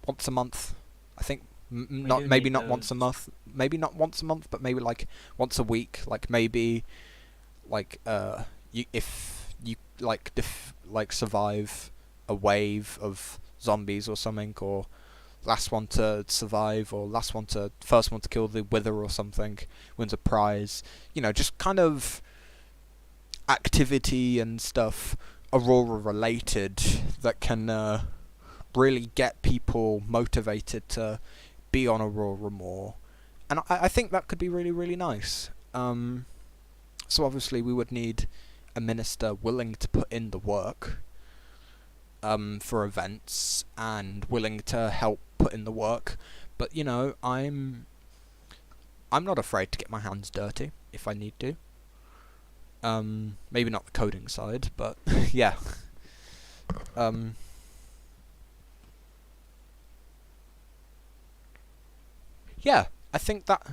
once a month. I think not once a month. Maybe not once a month, but maybe like once a week. Like maybe if you survive a wave of zombies or something, or last one to survive, or first one to kill the Wither or something wins a prize. Just kind of activity and stuff Aurora related that can really get people motivated to be on Aurora more. And I think that could be really, really nice. So obviously we would need a minister willing to put in the work for events, and willing to help put in the work. But I'm not afraid to get my hands dirty if I need to. Maybe not the coding side, but yeah. Yeah, I think that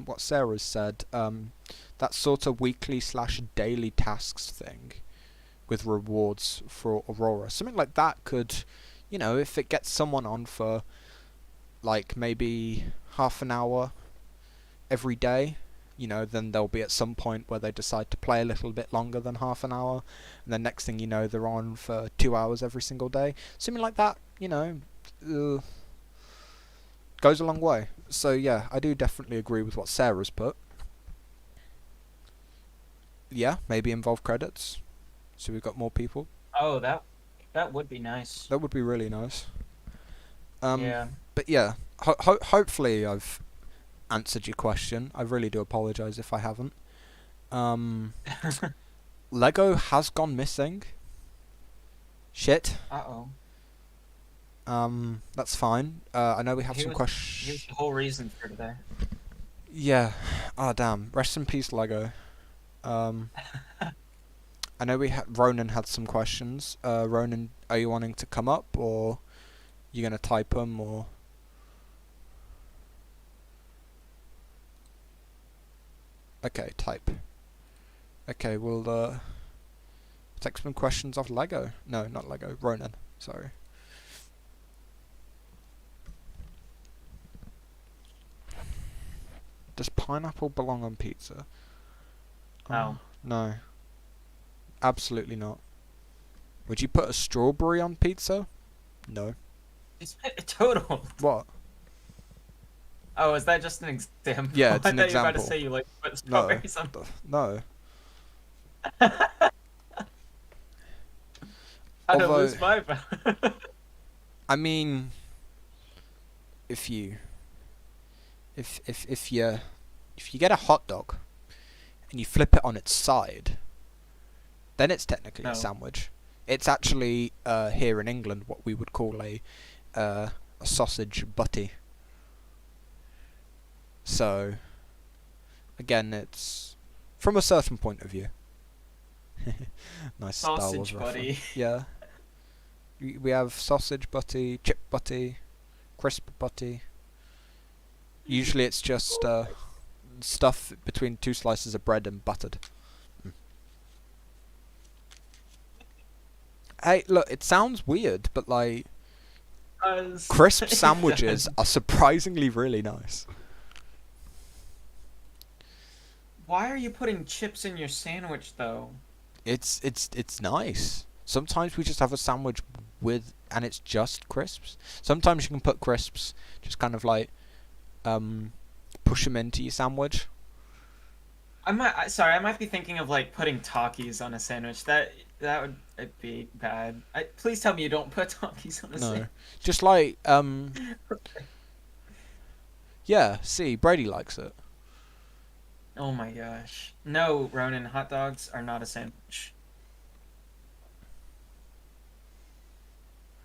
what Sarah's said, that sort of weekly/daily tasks thing with rewards for Aurora, something like that could, if it gets someone on for like maybe half an hour every day, then there'll be at some point where they decide to play a little bit longer than half an hour, and then next thing you know, they're on for 2 hours every single day. Something like that, goes a long way. So yeah, I do definitely agree with what Sarah's put. Yeah, maybe involve credits, so we've got more people. Oh, that would be nice. That would be really nice. Yeah. But yeah, hopefully I've answered your question. I really do apologise if I haven't. Lego has gone missing. Shit. Uh-oh. That's fine. I know we have some Here's questions. the whole reason for today. Yeah. Oh damn. Rest in peace, Lego. I know Ronan had some questions. Ronan, are you wanting to come up, or you gonna type them, or? Okay, type. Okay, we'll take some questions off Lego. No, not Lego. Ronan. Sorry. Does pineapple belong on pizza? No. No. Absolutely not. Would you put a strawberry on pizza? No. It's total. What? Oh, is that just an example? Yeah, it's an I thought you were about to example. say you like put No. strawberries on. No. I don't Although- lose my vote. I mean, if you get a hot dog and you flip it on its side, then it's technically No. a sandwich. It's actually here in England what we would call a sausage butty. So again, it's from a certain point of view. Nice Star Wars Sausage reference. buddy. Yeah. We have sausage butty, chip butty, crisp butty. Usually it's just stuff between two slices of bread and buttered. Hey, look, it sounds weird, but like crisp sandwiches are surprisingly really nice. Why are you putting chips in your sandwich, though? It's nice. Sometimes we just have a sandwich and it's just crisps. Sometimes you can put crisps, just kind of like push them into your sandwich. I might be thinking of like putting Takis on a sandwich. That would be bad. Please tell me you don't put Takis on a No, sandwich. just like yeah. See, Brady likes it. Oh my gosh. No, Ronan, hot dogs are not a sandwich.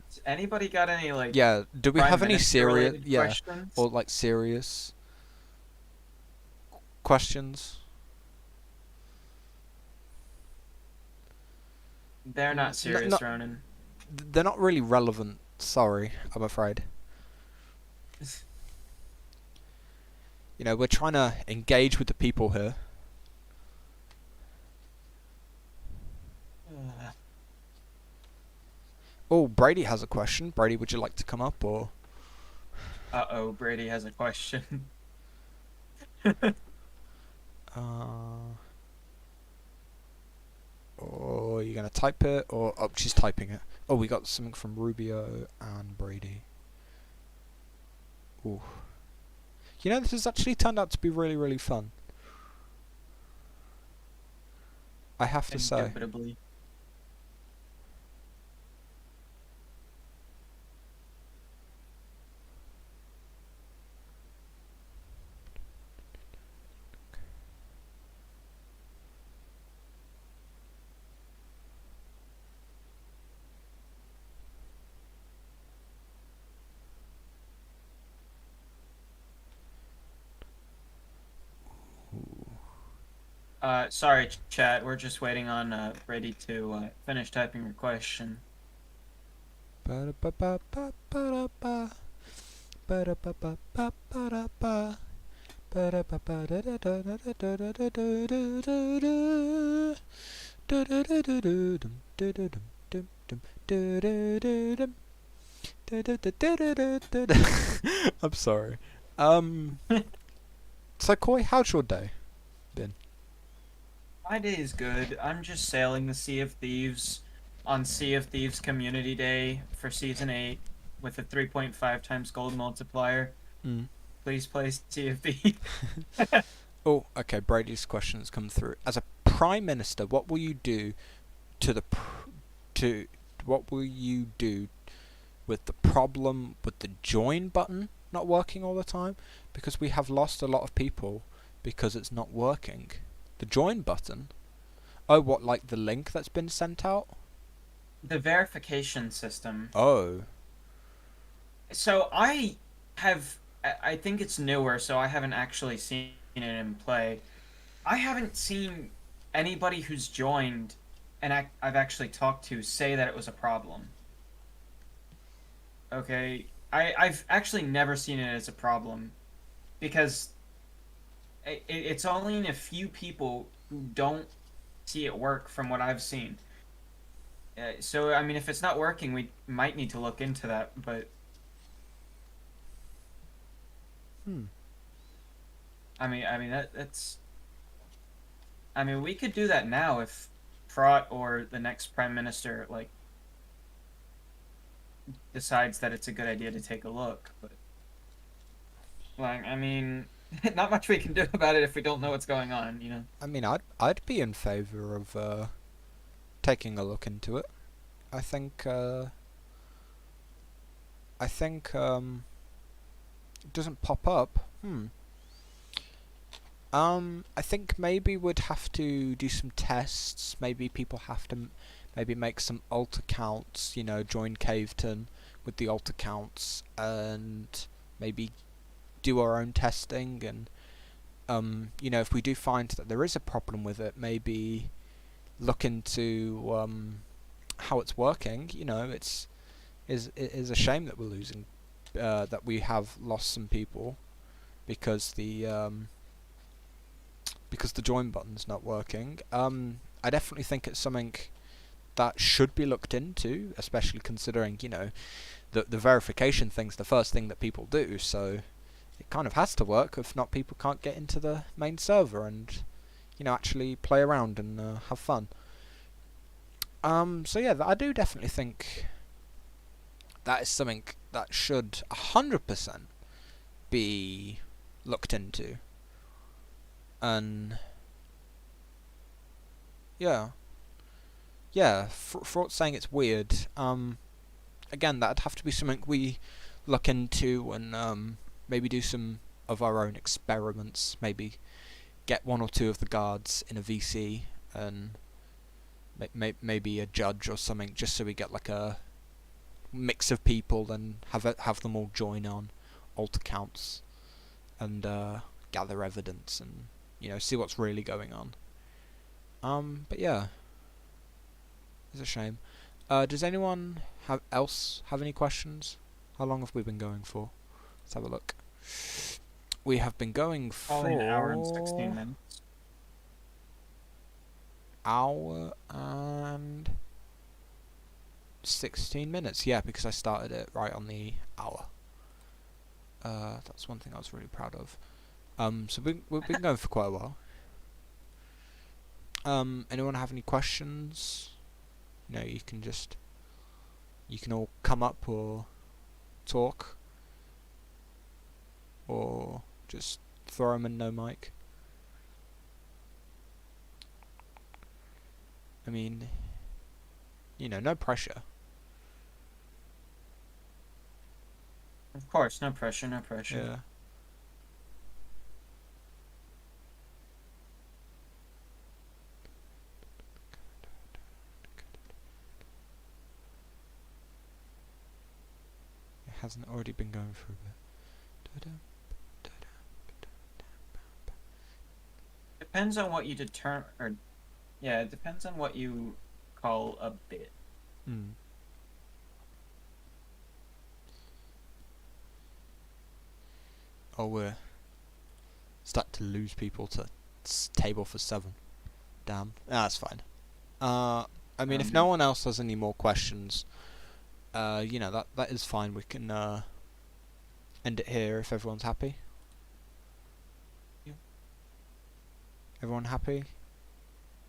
Does anybody got any like Yeah. Do we Prime have any Minister serious? related Yeah. questions? Or like serious questions? They're not serious, not- Ronan. They're not really relevant. Sorry, I'm afraid. You know, we're trying to engage with the people here. Oh, Brady has a question. Brady, would you like to come up or? Uh-oh, Brady has a question. Or are you gonna type it? Or oh, she's typing it. Oh, we got something from Rubio and Brady. Ooh. You know, this has actually turned out to be really, really fun. I have to say. Indubitably. Sorry, chat. We're just waiting on Brady to finish typing your question. Ba-da-ba-ba-ba-ba-da-ba. Ba-da-ba-ba-ba-ba-da-ba. I'm sorry. So Koi, how's your day been? My day is good. I'm just sailing the Sea of Thieves on Sea of Thieves Community Day for Season 8 with a 3.5 times gold multiplier. Mm. Please play Sea of Thieves. Oh, okay. Brady's question has come through. As a prime minister, what will you do to the what will you do with the problem with the join button not working all the time? Because we have lost a lot of people because it's not working. The join button? Oh, what, like the link that's been sent out? The verification system. Oh. So I think it's newer, so I haven't actually seen it in play. I haven't seen anybody who's joined and I've actually talked to say that it was a problem. Okay, I've actually never seen it as a problem because it's only in a few people who don't see it work from what I've seen. So I mean, if it's not working, we might need to look into that. But that's. I mean, we could do that now if Trot or the next prime minister like decides that it's a good idea to take a look. But like, I mean, not much we can do about it if we don't know what's going on. You know. I mean, I'd be in favour of taking a look into it. I think it doesn't pop up. I think maybe we'd have to do some tests. Maybe people have to maybe make some alt accounts, you know, join Caveton with the alt accounts and maybe do our own testing and you know, if we do find that there is a problem with it, maybe look into how it's working. You know, it is a shame that we're losing that we have lost some people because the join button's not working. I definitely think it's something that should be looked into, especially considering, you know, the verification thing's the first thing that people do, so it kind of has to work. If not, people can't get into the main server and, you know, actually play around and have fun. So yeah, I do definitely think that is something that should 100% be looked into. And yeah, for saying it's weird. Again, that'd have to be something we look into and maybe do some of our own experiments. Maybe get one or two of the guards in a VC and maybe a judge or something, just so we get like a mix of people and have them all join on alt accounts and gather evidence and see what's really going on. But yeah, it's a shame. Does anyone have any questions? How long have we been going for? Let's have a look. We have been going Probably an hour and 16 for minutes. hour and 16 minutes. Yeah, because I started it right on the hour. That's one thing I was really proud of. So we've been going for quite a while. Anyone have any questions? You can all come up or talk, or just throw them in no mic. I mean, no pressure. Of course, no pressure, no pressure. Yeah. It hasn't already been going for a bit. Depends on what you it depends on what you call a bit. Oh, we're starting to lose people to table for 7. Damn. That's fine. I mean, if no one else has any more questions, that is fine. We can end it here if everyone's happy. Yeah. Everyone happy?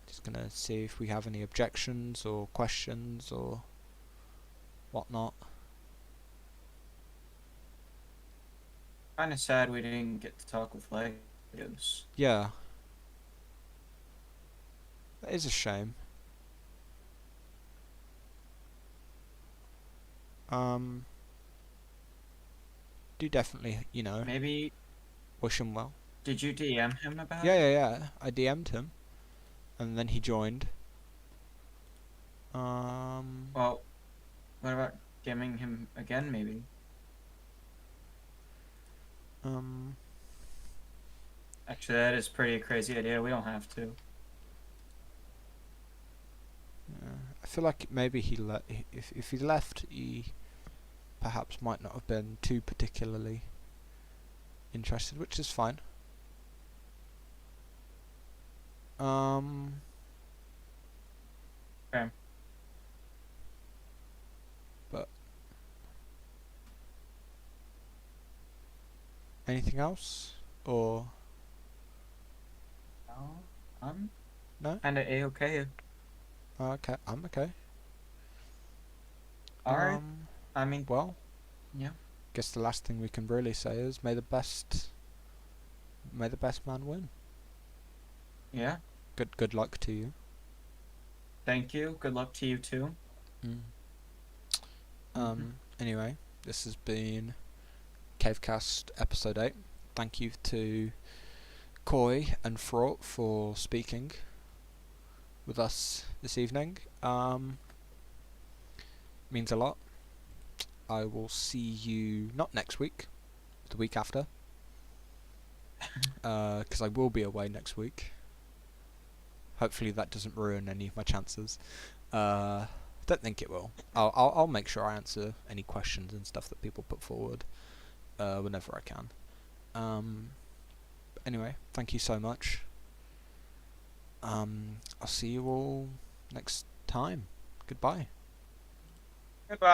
Just gonna see if we have any objections or questions or whatnot. Kind of sad we didn't get to talk with Legos. Yeah. That is a shame. Do definitely, Maybe. wish him well. Did you DM him about Yeah, it? yeah, yeah. I DM'd him, and then he joined. Well, what about DMing him again, maybe? Actually, that is pretty a crazy idea. We don't have to. I feel like maybe if he left, he perhaps might not have been too particularly interested, which is fine. Okay. But anything else, or No, I'm no? kind of a-okay. Okay, I'm okay. Alright. I mean, Well, yeah. guess the last thing we can really say is may the best man win. Yeah. Good luck to you. Thank you. Good luck to you too. Anyway, this has been CaveCast episode 8. Thank you to Koi and Fraught for speaking with us this evening. Means a lot. I will see you not next week, the week after, because I will be away next week. Hopefully that doesn't ruin any of my chances. Don't think it will. I'll make sure I answer any questions and stuff that people put forward whenever I can. Anyway, thank you so much. I'll see you all next time. Goodbye. Goodbye.